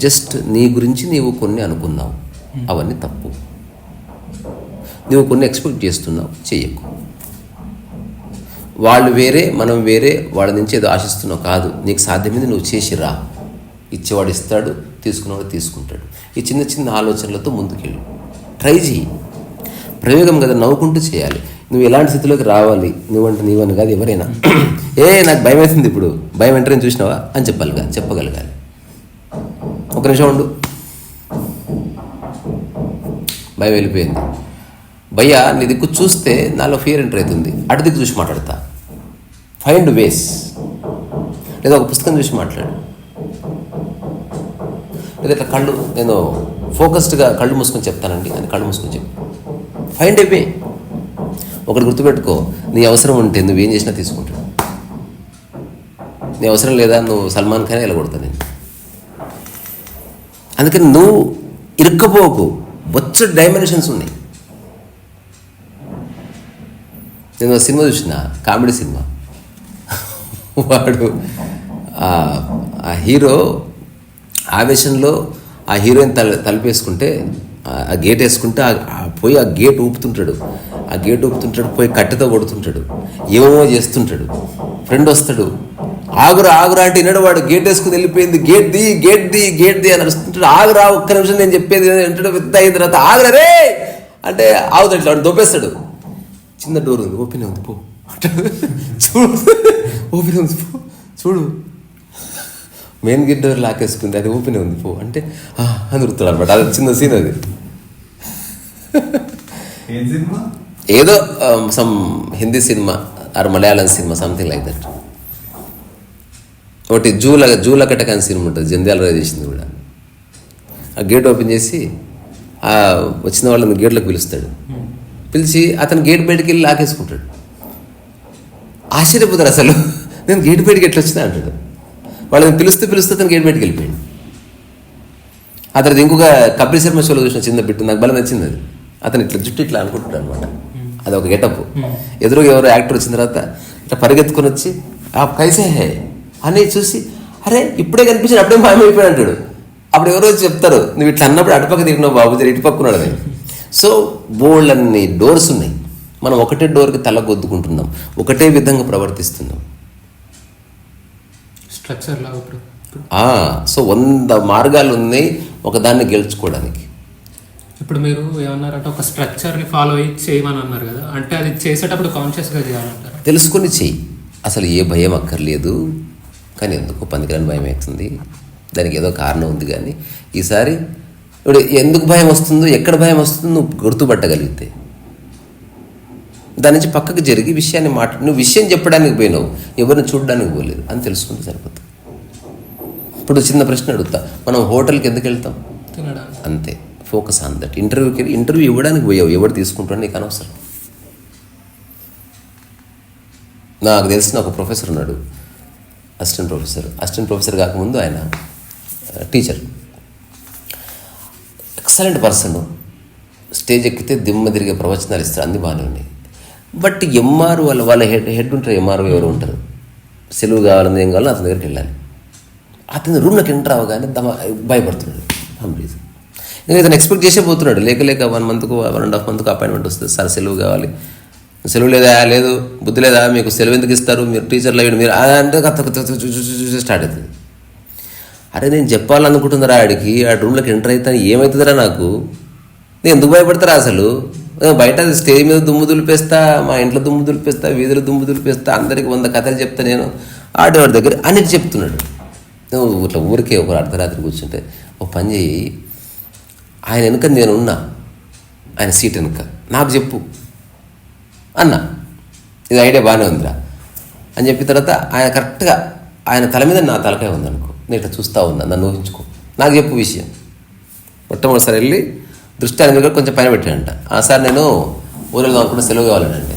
జస్ట్ నీ గురించి నీవు కొన్ని అనుకున్నావు, అవన్నీ తప్పు. నువ్వు కొన్ని ఎక్స్పెక్ట్ చేస్తున్నావు, చెయ్యకు. వాళ్ళు వేరే, మనం వేరే, వాళ్ళ నుంచి ఏదో ఆశిస్తున్నావు కాదు. నీకు సాధ్యమైంది నువ్వు చేసి రా. ఇచ్చేవాడు ఇస్తాడు, తీసుకున్నవాడు తీసుకుంటాడు. ఈ చిన్న చిన్న ఆలోచనలతో ముందుకెళ్ళు, ట్రై చేయి. ప్రయోగం కదా, నవ్వుకుంటూ చేయాలి. నువ్వు ఎలాంటి స్థితిలోకి రావాలి, నువ్వంటే నీవని కాదు ఎవరైనా. నాకు భయం అవుతుంది ఇప్పుడు, భయం వెంటనే చూసినావా అని చెప్పగలగాలి. ఒక నిమిషం ఉండు, భయం వెళ్ళిపోయింది. భయ్యా నీ దిక్కు చూస్తే నాలో ఫియర్ ఎంటర్ అవుతుంది, అటు దిక్కు చూసి మాట్లాడతా. ఫైండ్ వేస్. లేదా ఒక పుస్తకం చూసి మాట్లాడు, లేదా ఇట్లా కళ్ళు, నేను ఫోకస్డ్గా కళ్ళు మూసుకొని చెప్తానండి అని కళ్ళు మూసుకొని చెప్పు. ఫైండ్ ఏ వే. ఒకటి గుర్తుపెట్టుకో, నీ అవసరం ఉంటే నువ్వేం చేసినా తీసుకుంటాడు. నీ అవసరం లేదా, నువ్వు సల్మాన్ ఖాన్ వెళ్ళగొడతా నేను. అందుకని నువ్వు ఇరుక్కపోకు, బొచ్చ డైమెన్షన్స్ ఉన్నాయి. నేను సినిమా చూసిన, కామెడీ సినిమా. వాడు ఆ హీరో ఆవేశంలో ఆ హీరోయిన్ తలుపేసుకుంటే, ఆ గేట్ వేసుకుంటే పోయి ఆ గేట్ ఊపుతుంటాడు, పోయి కట్టెతో కొడుతుంటాడు, ఏమేమో చేస్తుంటాడు. ఫ్రెండ్ వస్తాడు, ఆగురా అంటే విన్నాడు వాడు. గేట్ వేసుకుని వెళ్ళిపోయింది, గేట్ ది అని అరుస్తుంటాడు. ఆగురా ఒక్క నిమిషం నేను చెప్పేది అంటాడు. పెద్ద అయిన తర్వాత ఆగురా రే అంటే ఆగుతాడు, ఇట్లా వాడు దొబ్బేస్తాడు. చిన్న డోర్ ఉంది, ఓపెన్ ఉంది, పో చూడు, ఓపెన్ ఉంది, పో చూడు. మెయిన్ గేట్ డోర్ లాకేసుకుంది, అది ఓపెన్ ఉంది, పో అంటే అని ఉరుతాడు అనమాట. అది చిన్న సీన్. అది ఏదో some Hindi cinema or Malayalam cinema, something like that. ఒకటి జూల కటకాని సినిమా ఉంటుంది, జంధ్యాల చేసింది కూడా. ఆ గేట్ ఓపెన్ చేసి వచ్చిన వాళ్ళని గేట్లోకి పిలిచి అతను గేట్ బయటికి వెళ్ళి లాకేసుకుంటాడు. ఆశ్చర్యపోతారు అసలు, నేను గేట్ బయటికి ఎట్లా వచ్చినా అంటాడు. వాళ్ళని పిలుస్తూ అతను గేట్ బయటికి వెళ్ళిపోయాడు. ఆ తర్వాత ఇంకొక కపిల్ శర్మ షోలో చూసిన చిన్న బిట్టు నాకు బలం నచ్చింది. అది అతను ఇట్లా జుట్టు ఇట్లా అనుకుంటాడు అనమాట. అది ఒక గెటప్. ఎదురుగా ఎవరో యాక్టర్ వచ్చిన తర్వాత ఇట్లా పరిగెత్తుకొని వచ్చి కైసే హే అని చూసి, అరే ఇప్పుడే కనిపించాడు, అప్పుడే మాయమైపోయాడు అంటాడు. అప్పుడు ఎవరో చెప్తారు, నువ్వు ఇట్లా అన్నప్పుడు అటుపక్క తిరిగినావు బాబు, ఇటు పక్కన్నాడు అని. సో బోల్డన్ని డోర్స్ ఉన్నాయి. మనం ఒకటే డోర్కి తల కొద్దుకుంటున్నాం, ఒకటే విధంగా ప్రవర్తిస్తున్నాం. స్ట్రక్చర్ లాగా. సో 100 మార్గాలు ఉన్నాయి ఒకదాన్ని గెలుచుకోవడానికి. ఇప్పుడు మీరు ఏమన్నారంటే ఒక స్ట్రక్చర్ని ఫాలో అయ్యి చేయమని అన్నారు కదా, అంటే అది చేసేటప్పుడు కాన్షియస్గా చేయాలంటారు. తెలుసుకొని చెయ్యి. అసలు ఏ భయం అక్కర్లేదు, కానీ ఎందుకో పనికిరాని భయం అవుతుంది. దానికి ఏదో కారణం ఉంది. కానీ ఈసారి ఇప్పుడు ఎందుకు భయం వస్తుందో, ఎక్కడ భయం వస్తుందో నువ్వు గుర్తుపట్టగలిగితే దాని నుంచి పక్కకు జరిగి విషయాన్ని నువ్వు విషయం చెప్పడానికి పోయినావు, ఎవరిని చూడడానికి పోలేదు అని తెలుసుకుంటే సరిపోతుంది. ఇప్పుడు చిన్న ప్రశ్న అడుగుతా, మనం హోటల్కి ఎందుకు వెళ్తాం? అంతే. Focus on that. ఇంటర్వ్యూ ఇవ్వడానికి పోయావు, ఎవరు తీసుకుంటాడో నీకు అనవసరం. నాకు తెలిసిన ఒక ప్రొఫెసర్ ఉన్నాడు, అసిస్టెంట్ ప్రొఫెసర్ కాకముందు ఆయన టీచర్, ఎక్సలెంట్ పర్సన్. స్టేజ్ ఎక్కితే దిమ్మ తిరిగే ప్రవచనాలు ఇస్తారు, అన్నీ బాగానే ఉన్నాయి. బట్ ఎంఆర్ వాళ్ళ హెడ్ ఉంటారు, ఎంఆర్ఓ ఎవరు ఉంటారు, సెలవు కావాలని ఏం కావాలని అతని దగ్గరికి వెళ్ళాలి. అతని రూమ్లోకి ఎంటర్ అవ్వగానే భయపడుతున్నాడు. రీజన్ ఎందుకంటే ఇతను ఎక్స్పెక్ట్ చేసే పోతున్నాడు, లేక 1 మంత్కు 1.5 మంత్కు అపాయింట్మెంట్ వస్తుంది. సార్ సెలవు కావాలి, సెలవు లేదా, లేదు బుద్ధి లేదా, మీకు సెలవు ఎందుకు ఇస్తారు, మీరు టీచర్లు అయ్యాడు మీరు అంటే స్టార్ట్ అవుతుంది. అరే నేను చెప్పాలనుకుంటుందిరా ఆడికి, ఆ రూమ్లోకి ఎంటర్ అవుతాను ఏమవుతుందిరా నాకు, నేను ఎందుకు భయపడతారా అసలు? బయట స్టేజ్ మీద దుమ్ము దులిపేస్తా, మా ఇంట్లో దుమ్ము దులిపేస్తా, వీధిలో దుమ్ము దులిపేస్తా, అందరికి 100 కథలు చెప్తా నేను, ఆడేవాడి దగ్గర అన్నిటి చెప్తున్నాడు. నువ్వు ఇట్లా ఊరికే ఒక అర్ధరాత్రి కూర్చుంటే ఒక పని చేయి, ఆయన వెనుక నేను ఉన్నా, ఆయన సీట్ వెనుక నాకు చెప్పు అన్న, ఇది ఐడియా బాగానే ఉందిరా అని చెప్పిన తర్వాత ఆయన కరెక్ట్గా ఆయన తల మీద నా తలకాయ ఉందనుకో, నేను ఇట్లా చూస్తూ ఉన్నా, నన్ను ఊహించుకో, నాకు చెప్పు విషయం. మొట్టమొదటిసారి వెళ్ళి దృష్టి ఆయన దగ్గర కొంచెం పైన పెట్టానంట. సార్ నేను ఊరిలో అనుకుంటే సెలవు కావాలంటే,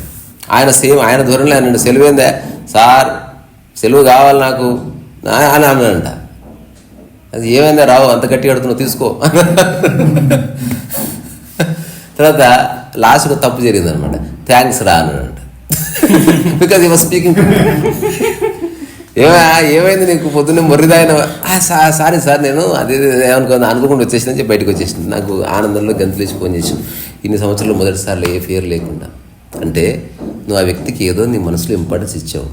ఆయన సేమ్ ఆయన దూరంలో ఆయన సెలవు ఏందే సార్, సెలవు కావాలి నాకు అని అన్నాడంట. అది ఏమైందా రావు, అంత గట్టిగా అడుగుతున్నావు తీసుకో. తర్వాత లాస్ట్గా తప్పు జరిగింది అనమాట, థ్యాంక్స్ రా అన్నాడంట. బికాజ్ ఈ వాజ్ స్పీకింగ్. ఏమైంది నీకు పొద్దున్నే మొర్రిదాయన? సారీ సార్ నేను అదే అనుకోకుండా వచ్చేసిందని చెప్పి బయటకు వచ్చేసింది. నాకు ఆనందంలో గంతులేసి ఫోన్ చేసి ఇన్ని సంవత్సరాలు మొదటిసార్లు ఏ ఫియర్ లేకుండా. అంటే నువ్వు ఆ వ్యక్తికి ఏదో నీ మనసులో ఇంపార్టెన్స్ ఇచ్చావు.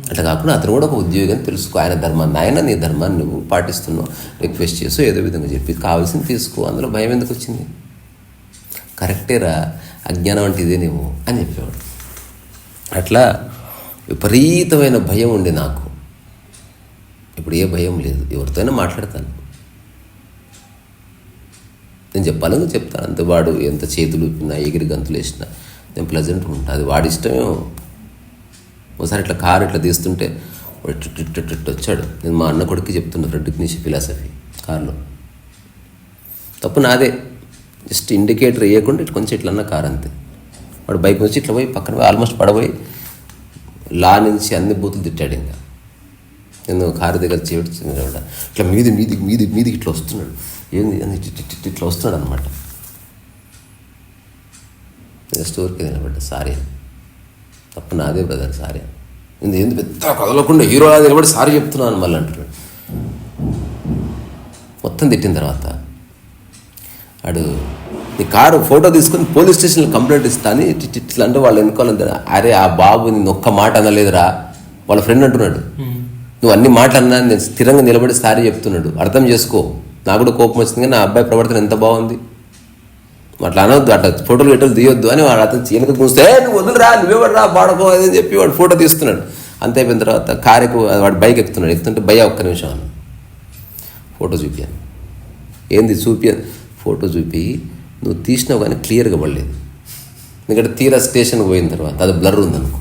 అట్లా కాకుండా అతను కూడా ఒక ఉద్యోగం తెలుసుకో, ఆయన ధర్మాన్ని ఆయన, నీ ధర్మాన్ని నువ్వు పాటిస్తున్నావు, రిక్వెస్ట్ చేస్తూ ఏదో విధంగా చెప్పి కావాల్సింది తీసుకో, అందులో భయం ఎందుకు వచ్చింది? కరెక్టేరా, అజ్ఞానం అంటే ఇదేనేమో అని చెప్పేవాడు. అట్లా విపరీతమైన భయం ఉండే నాకు. ఇప్పుడు ఏ భయం లేదు, ఎవరితోనైనా మాట్లాడతాను, నేను చెప్పాలని చెప్తాను అంతే. వాడు ఎంత చేతులు ఊపినా ఎగిరి గంతులు వేసినా నేను ప్లెజెంట్గా ఉంటాను, అది వాడి ఇష్టమే. ఒకసారి ఇట్లా కారు ఇట్లా తీస్తుంటే ఇట్టు వచ్చాడు. నేను మా అన్న కొడుకు చెప్తున్నా ఫ్రెండ్కి నీ ఫిలాసఫీ కారులో. తప్పు నాదే, జస్ట్ ఇండికేటర్ వేయకుండా ఇటు కొంచెం ఇట్లా అన్న కారు అంతే. వాడు బైక్ నుంచి ఇట్లా పోయి పక్కన పోయి ఆల్మోస్ట్ పడబోయి లా నుంచి అన్ని బూతులు తిట్టాడు. ఇంకా నేను కారు దగ్గర చేస్తున్నాడు, ఇట్లా మీది ఇట్లా వస్తున్నాడు, ఏంది అని ఇట్లా వస్తున్నాడు అనమాట. స్టోర్కి నిలబడ్డా, సారీ తప్పు నాదే బ్రదర్, సారీ. నేను ఏంది పెద్ద కదలకుండా హీరోలా నిలబడి సారీ చెప్తున్నాను మళ్ళీ అంటున్నాడు. మొత్తం తిట్టిన తర్వాత వాడు నీ కారు ఫోటో తీసుకొని పోలీస్ స్టేషన్లో కంప్లైంట్ ఇస్తా అని ఇట్లా అంటే వాళ్ళు ఎన్నుకోవాలంటే, అరే ఆ బాబు నేను ఒక్క మాట అనలేదురా, వాళ్ళ ఫ్రెండ్ అంటున్నాడు. నువ్వు అన్ని మాటలు అన్నా, నేను స్థిరంగా నిలబడి సారీ చెప్తున్నాడు, అర్థం చేసుకో. నాకు కూడా కోపం వచ్చింది, కానీ నా అబ్బాయి ప్రవర్తన ఎంత బాగుంది, అట్లా అనొద్దు, అట్లా ఫోటోలు గెట్టలు తీయొద్దు అని వాడు అతను వెనక చూస్తే నువ్వు వదులురా, నువ్వెవడు రా బాడకో అని చెప్పి వాడు ఫోటో తీస్తున్నాడు. అంతే అయిపోయిన తర్వాత కారుకు వాడు బైక్ ఎక్కుతుంటే భయ్యా ఒక్క నిమిషం అని ఫోటో చూపించాను. ఏంది చూపించాను? ఫోటో చూపి నువ్వు తీసినావు కానీ క్లియర్గా పడలేదు, ఎందుకంటే తీరా స్టేషన్కి పోయిన తర్వాత అది బ్లర్ ఉందనుకో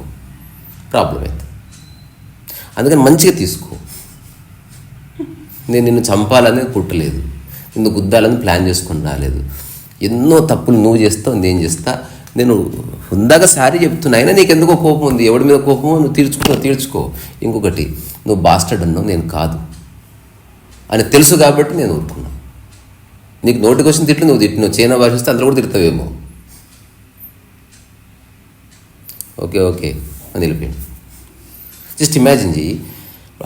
ప్రాబ్లం అవుతుంది. అందుకని మంచిగా తీసుకో. నేను నిన్ను చంపాలని పుట్టలేదు, నిన్ను గుద్దాలని ప్లాన్ చేసుకొని రాలేదు. ఎన్నో తప్పులు నువ్వు చేస్తావు, నేను చేస్తా. నేను హుందాగా సారీ చెప్తున్నా, అయినా నీకు ఎందుకో కోపం ఉంది. ఎవడి మీద కోపమో నువ్వు తీర్చుకో. ఇంకొకటి, నువ్వు బాస్టర్డ్ అన్నావు, నేను కాదు అని తెలుసు కాబట్టి నేను ఊరుకున్నా. నీకు నోటికి వచ్చిన తిట్లు నువ్వు తిట్టినావు, చైనా భాష వస్తే అందులో కూడా తిడతావేమో. ఓకే అని వెళ్ళిపోయింది. జస్ట్ ఇమాజిన్ చెయ్యి,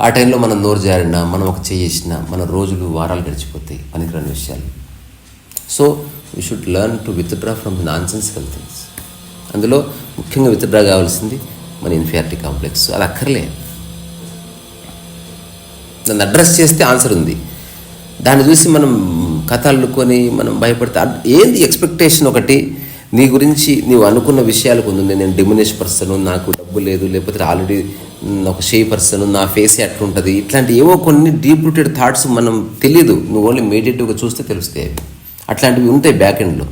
ఆ టైంలో మనం నోరు జారినా, మనం ఒక చేసినా, మన రోజులు వారాలు గడిచిపోతాయి పనికిరాని విషయాలు. So we should learn to withdraw from nonsensical things. అందులో ముఖ్యంగా విత్డ్రా కావాల్సింది మన ఇన్ఫీరియారిటీ కాంప్లెక్స్. అది అక్కర్లే, దాన్ని అడ్రస్ చేస్తే ఆన్సర్ ఉంది. దాన్ని చూసి మనం కథ అల్లుకొని మనం భయపడితే ఏంది ఎక్స్పెక్టేషన్? ఒకటి నీ గురించి నీవు అనుకున్న విషయాలు కొన్ని ఉన్నాయి. నేను డిమినిష్ పర్సను, నాకు డబ్బు లేదు, లేకపోతే ఆల్రెడీ ఒక షే పర్సను, నా ఫేసే అట్లుంటుంది, ఇట్లాంటి ఏవో కొన్ని డీప్ రూటెడ్ థాట్స్ మనం తెలియదు. నువ్వు ఓన్లీ ఇమీడియట్గా చూస్తే తెలుస్తాయి. అట్లాంటివి ఉంటాయి బ్యాక్ ఎండ్లో.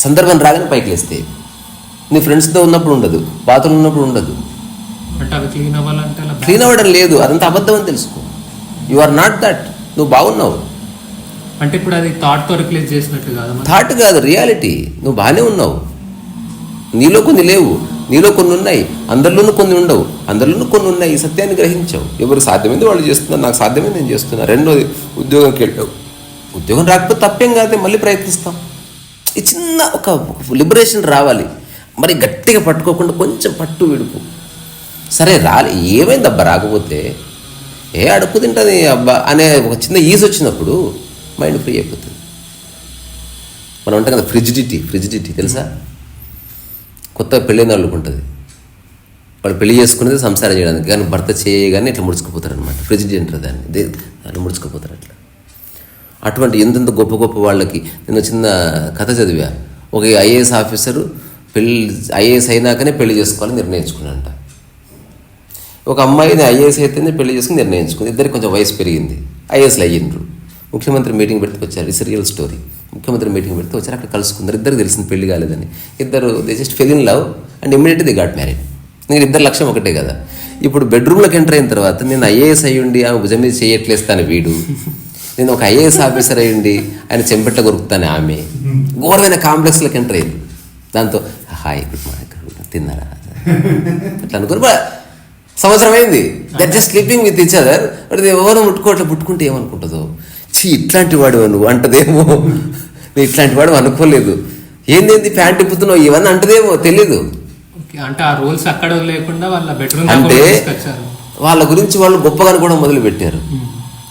సందర్భం రాగానే పైకి లేస్తాయి. నీ ఫ్రెండ్స్తో ఉన్నప్పుడు ఉండదు, బాత్రూమ్ ఉన్నప్పుడు ఉండదు. క్లీన్ అవ్వడం లేదు, అదంతా అబద్ధం అని తెలుసుకో. You are not that. నువ్వు బాగున్నావు అంటే ఇప్పుడు అది థాట్తో రిప్లేస్ చేసినట్టు కాదు. థాట్ కాదు, రియాలిటీ. నువ్వు బాగానే ఉన్నావు. నీలో కొన్ని లేవు, నీలో కొన్ని ఉన్నాయి, అందరిలోనూ కొన్ని ఉండవు, అందరిలోనూ కొన్ని ఉన్నాయి. ఈ సత్యాన్ని గ్రహించావు. ఎవరు సాధ్యమైంది వాళ్ళు చేస్తున్నారు, నాకు సాధ్యమైంది నేను చేస్తున్నా. రెండోది, ఉద్యోగంకి వెళ్ళావు, ఉద్యోగం రాకపోతే తప్పేం కాదు, మళ్ళీ ప్రయత్నిస్తాం. ఈ చిన్న ఒక లిబరేషన్ రావాలి. మరి గట్టిగా పట్టుకోకుండా కొంచెం పట్టు విడుపు. సరే ఏమైంది అబ్బా రాకపోతే, అడుక్కు తింటుంది అబ్బా అనే ఒక చిన్న ఈజ్ వచ్చినప్పుడు మైండ్ ఫ్రీ అయిపోతుంది. మనం ఉంటాం కదా ఫ్రిజిడిటీ తెలుసా? కొత్తగా పెళ్ళైన వాళ్ళకు ఉంటుంది. వాళ్ళు పెళ్లి చేసుకునేది సంసారం చేయడానికి, కానీ భర్త చేయగానే ఇట్లా ముడుచుకుపోతారు అనమాట. ఫ్రిజిడిటీ అంటారు దాన్ని, అట్లా ముడుచుకుపోతారు అట్లా. అటువంటి ఎంతెంత గొప్ప గొప్ప వాళ్ళకి నేను చిన్న కథ చదివా. ఒక ఐఏఎస్ ఆఫీసరు ఐఏఎస్ అయినాకనే పెళ్లి చేసుకోవాలని నిర్ణయించుకున్నాడంట. ఒక అమ్మాయిని ఐఏఎస్ అయితేనే పెళ్లి చేసుకుని నిర్ణయించుకుంది. ఇద్దరికి కొంచెం వయసు పెరిగింది, ఐఏఎస్లు అయ్యిండ్రు. ముఖ్యమంత్రి మీటింగ్ పెడితే వచ్చారు. It's real story. ముఖ్యమంత్రి మీటింగ్ పెడితే వచ్చారు, అక్కడ కలుసుకున్నారు. ఇద్దరికి తెలిసింది పెళ్లి కాలేదని. ఇద్దరు they just fell in love and immediately they got married. నేను ఇద్దరు లక్ష్యం ఒకటే కదా. ఇప్పుడు బెడ్రూమ్లోకి ఎంటర్ అయిన తర్వాత నేను ఐఏఎస్ అయ్యుండి ఆమె భుజం మీద చేయట్లేస్తాను వీడు, నేను ఒక ఐఏఎస్ ఆఫీసర్ అయ్యుండి ఆయన చెంపెట్ట కొరుకుతాను ఆమె, ఘోరమైన కాంప్లెక్స్లోకి ఎంటర్ అయింది. దాంతో హాయ్ గుడ్ మార్నింగ్ తిన్నారా అట్లా అనుకుని సంవత్సరం అయింది. That just sleeping with each other. But ఎవరో ముట్టుకుంటే ఏమనుకుంటుందో, చీ ఇట్లాంటి వాడు నువ్వు అంటదేమో, నువ్వు ఇట్లాంటి వాడు అనుకోలేదు, ఏంది ప్యాంట్ ఇప్పుతున్నావు ఇవన్నీ అంటదేమో తెలీదు. అంటే ఆ రూల్స్ అక్కడ లేకుండా వాళ్ళ బెడ్రూమ్ అంటే వాళ్ళ గురించి వాళ్ళు గొప్పగా కూడా మొదలు పెట్టారు.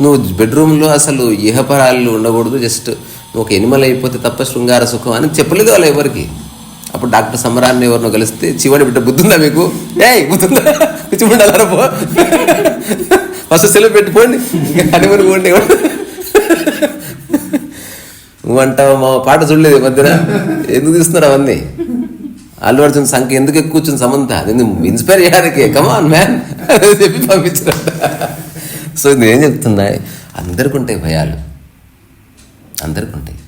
నువ్వు బెడ్రూమ్లో అసలు ఇహపరాలు ఉండకూడదు, జస్ట్ నువ్వు ఒక ఎనిమల్ అయిపోతే తప్ప శృంగార సుఖం అని చెప్పలేదు వాళ్ళు ఎవరికి. అప్పుడు డాక్టర్ సమరాన్ని ఎవరినో కలిస్తే చివరి బిడ్డ బుద్ధుందా మీకు, బుద్ధుందా పిచ్చిమండారా పో ఫస్ట్ సెలవు పెట్టిపోండి హనీమూన్ పోండి. నువ్వు అంటావు మా పాట చూడలేదు మధ్యన, ఎందుకు తీస్తున్నారు అవన్నీ? అల్లు అర్జున్ సంఖ్య ఎందుకు ఎక్కువ వచ్చింది సమంత, నేను ఇన్స్పైర్ చేయడానికి కమాన్ మ్యాన్ చెప్పి పంపించారంట. సో నేనేం చెప్తున్నా, అందరికి ఉంటాయి భయాలు, అందరికి ఉంటాయి.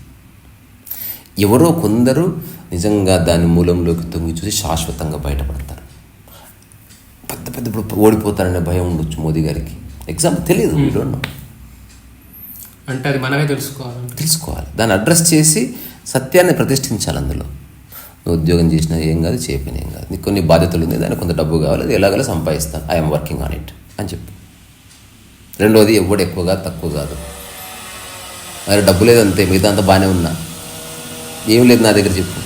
ఎవరో కొందరు నిజంగా దాని మూలంలోకి తొంగి చూసి శాశ్వతంగా బయటపడతారు. పెద్ద పెద్ద ఇప్పుడు ఓడిపోతారనే భయం ఉండొచ్చు మోదీ గారికి, ఎగ్జాంపుల్ తెలియదు, అంటే అది మనమే తెలుసుకోవాలి. దాన్ని అడ్రస్ చేసి సత్యాన్ని ప్రతిష్ఠించాలి. అందులో నువ్వు ఉద్యోగం చేసినా ఏం కాదు, చేయకపోయినా ఏం కాదు, నీకు కొన్ని బాధ్యతలు ఉంది, దానికి కొంత డబ్బు కావాలి, అది ఎలాగో సంపాదిస్తాను, ఐఎమ్ వర్కింగ్ ఆన్ ఇట్ అని చెప్పు. రెండోది, ఎవడు ఎక్కువ కాదు తక్కువ కాదు, మరి డబ్బు లేదంతే, మిగతా అంతా బాగానే ఉన్నా, ఏం లేదు నా దగ్గర చెప్పు.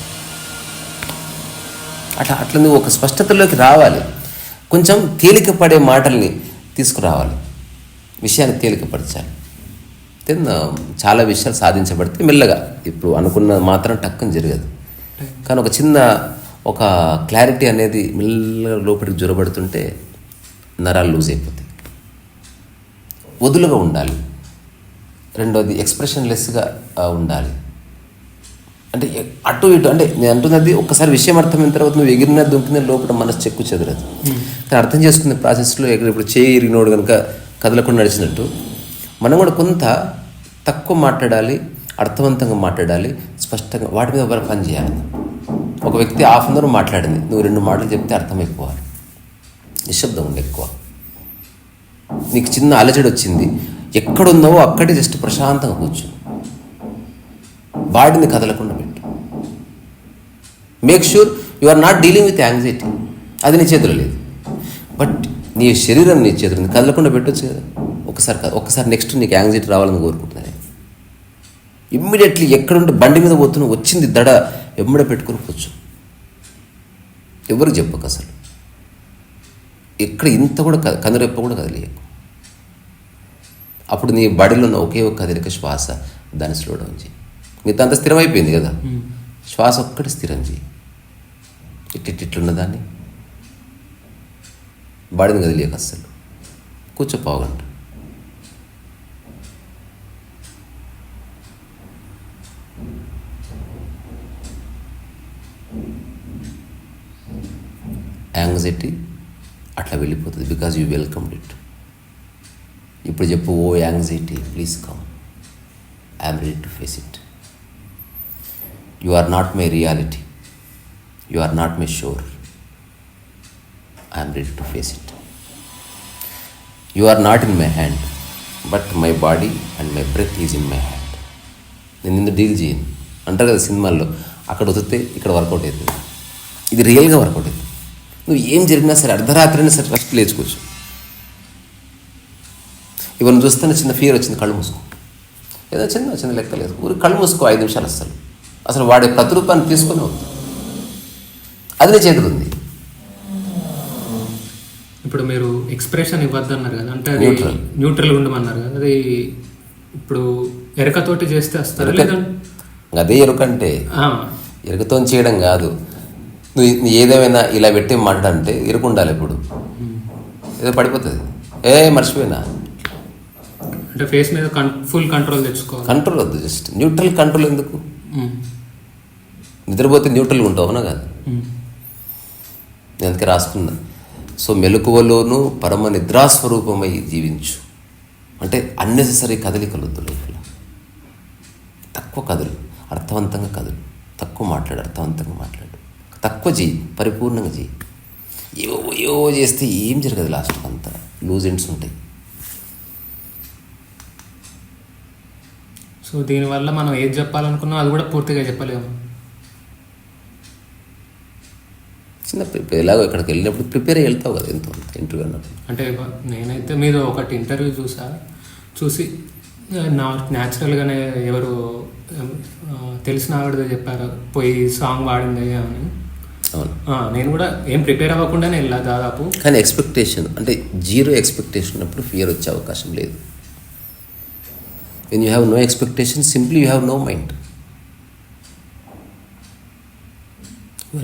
అట్లా నువ్వు ఒక స్పష్టతలోకి రావాలి. కొంచెం తేలికపడే మాటల్ని తీసుకురావాలి, విషయాన్ని తేలికపరచాలి. చాలా విషయాలు సాధించబడితే మెల్లగా, ఇప్పుడు అనుకున్న మాత్రం టక్కుని జరగదు, కానీ ఒక చిన్న ఒక క్లారిటీ అనేది మెల్లగా లోపలికి జ్వరబడుతుంటే నరాలు లూజ్ అయిపోతాయి. వదులుగా ఉండాలి. రెండోది, ఎక్స్ప్రెషన్లెస్గా ఉండాలి. అంటే అటు ఇటు, అంటే నేను అంటున్నది ఒక్కసారి విషయం అర్థమైన తర్వాత నువ్వు ఎగిరిన దుంకిన లోపల మనసు చెక్కు చెదరదు. కానీ అర్థం చేసుకునే ప్రాసెస్లో ఇప్పుడు చేయి ఇరిగినోడు కనుక కదలకుండా నడిచినట్టు మనం కూడా కొంత తక్కువ మాట్లాడాలి, అర్థవంతంగా మాట్లాడాలి, స్పష్టంగా వాటి మీద పని చేయాలి. ఒక వ్యక్తి హాఫ్ అన్ అవర్ మాట్లాడింది, నువ్వు 2 మాటలు చెప్తే అర్థమైపోవాలి. నిశ్శబ్దం ఉండి ఎక్కువ. నీకు చిన్న అలజడి వచ్చింది, ఎక్కడున్నావో అక్కడే జస్ట్ ప్రశాంతంగా కూర్చో, బాడీని కదలకుండా పెట్టు. Make sure you are not dealing with anxiety. అది నీ చేతిలో లేదు, బట్ నీ శరీరం నీ చేతిలో ఉంది, కదలకుండా పెట్టొచ్చు కదా. ఒక్కసారి నెక్స్ట్ నీకు యాంగ్జైటీ రావాలని కోరుకుంటున్నాను. ఇమ్మీడియట్లీ ఎక్కడుంటే బండి మీద పోతున్నావు, వచ్చింది దడ ఎమ్మడ పెట్టుకుని కూర్చో, ఎవరికి చెప్పకు అసలు. ఎక్కడ ఇంత కూడా కనురెప్ప కూడా కదిలేయకు. అప్పుడు నీ బాడీలో ఉన్న ఒకే ఒక కదలిక శ్వాస, దాన్ని స్లో డౌన్ చేయి. మిగతా అంతా స్థిరమైపోయింది కదా, శ్వాస ఒక్కటి స్థిరం చేయి. ఇట్లున్న దాన్ని బాడీని కదిలేయక అస్సలు. కూర్చో పావుగంట. యాంగ్జైటీ అట్లా వెళ్ళిపోతుంది, బికాజ్ యూ వెల్కమ్డ్ ఇట్. ఇప్పుడు చెప్పు, oh anxiety please come, I'm ready to face it. You are not my reality, you are not my shore, I'm ready to face it. You are not in my hand, but my body and my breath is in my hand. నేను నిన్ను deal చేయను అంటారు కదా సినిమాల్లో, అక్కడ వదిలితే ఇక్కడ work out అవుతుంది. ఇది రియల్గా వర్కౌట్ అవుతుంది. నువ్వు ఏం జరిగినా సరే, అర్ధరాత్రి అయినా సరే ఫస్ట్ లేచుకోవచ్చు. ఇవన్నీ చూస్తేనే చిన్న ఫీర్ వచ్చింది, కళ్ళు మూసుకో, ఏదో చిన్న లెక్క లేదు, ఊరికి కళ్ళు మూసుకో 5 నిమిషాలు. అసలు వాడే ప్రతిరూపాన్ని తీసుకొని అవుతుంది, అది నీ చేతులు ఉంది. ఇప్పుడు మీరు ఎక్స్ప్రెషన్ ఇవ్వద్దు అన్నారు కదా, అంటే న్యూట్రల్ ఉండమన్నారు కదా, అది ఇప్పుడు ఎరకతోటి చేస్తే వస్తారు లేదంటే? అదే ఎరుకంటే, ఎరుకతో చేయడం కాదు. నువ్వు ఏదేమైనా ఇలా పెట్టి మాట్లాడంటే ఎరుకు ఉండాలి. ఇప్పుడు ఏదో పడిపోతుంది, మర్చిపోయినా అంటే ఫేస్ మీద ఫుల్ కంట్రోల్ తెచ్చుకోవాలి. కంట్రోల్ వద్దు, జస్ట్ న్యూట్రల్. కంట్రోల్ ఎందుకు? నిద్రపోతే న్యూట్రల్గా ఉంటావు, అవునా కాదు? నేను అందుకే రాసుకున్నా, సో మెలకువలోనూ పరమ నిద్రాస్వరూపమై జీవించు. అంటే అన్నెసెసరీ కదలికలు వద్దు లోపల. తక్కువ కదులు, అర్థవంతంగా కదులు. తక్కువ మాట్లాడు, అర్థవంతంగా మాట్లాడు. తక్కువ చెయ్యి, పరిపూర్ణంగా చెయ్యి. ఏవో చేస్తే ఏం జరగదు, లాస్ట్ అంతా లూజ్ ఎండ్స్ ఉంటాయి. సో దీనివల్ల మనం ఏది చెప్పాలనుకున్నాం అది కూడా పూర్తిగా చెప్పలేము. చిన్న ఎలాగో ఇక్కడికి వెళ్ళినప్పుడు ప్రిపేర్ అయ్యి వెళ్తావు కదా ఎంతో ఇంటర్వ్యూ అన్నప్పుడు. అంటే నేనైతే మీరు ఒకటి ఇంటర్వ్యూ చూసి న్యాచురల్గానే ఎవరు తెలిసిన ఆవిడదో చెప్పారు పోయి సాంగ్ పాడింది అని. అవును, నేను కూడా ఏం ప్రిపేర్ అవ్వకుండానే వెళ్ళా దాదాపు. కానీ ఎక్స్పెక్టేషన్ అంటే జీరో ఎక్స్పెక్టేషన్ ఉన్నప్పుడు ఫియర్ వచ్చే అవకాశం లేదు. When you have no expectation simply you have no mind.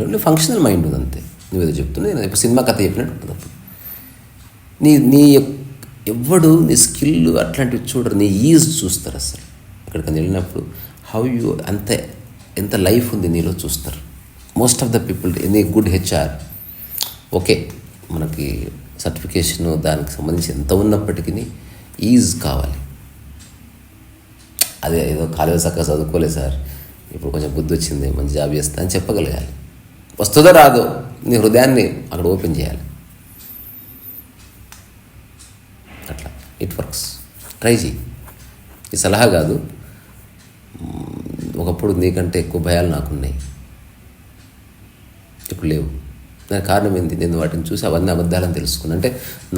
Only functional mind ఉంది అంతే. నువ్వేదో చెప్తున్నా, నేను ఇప్పుడు సినిమా కథ చెప్పినట్టు ఉంటుంది. అప్పుడు నీ ఎవ్వడు నీ స్కిల్ అట్లాంటివి చూడరు, నీ ఈజ్ చూస్తారు. అసలు అక్కడికి వెళ్ళినప్పుడు హౌ యూ ఎంత లైఫ్ ఉంది నీలో చూస్తారు. Most of the people any good HR okay, మనకి సర్టిఫికేషన్ దానికి సంబంధించి ఎంత ఉన్నప్పటికీ ఈజ్ కావాలి. అదే ఏదో కాలేజ్ చక్కగా చదువుకోలేదు సార్, ఇప్పుడు కొంచెం బుద్ధి వచ్చింది, మంచి జాబ్ చేస్తా అని చెప్పగలగాలి. వస్తుందో రాదో నీ హృదయాన్ని అక్కడ ఓపెన్ చేయాలి. అట్లా ఇట్ వర్క్స్. ట్రై చేయి. ఈ సలహా కాదు, ఒకప్పుడు నీకంటే ఎక్కువ భయాలు నాకున్నాయి, ఇప్పుడు లేవు. దానికి కారణం ఏంటి? నేను వాటిని చూసి అవన్నీ అబద్ధాలని తెలుసుకున్నాను. అంటే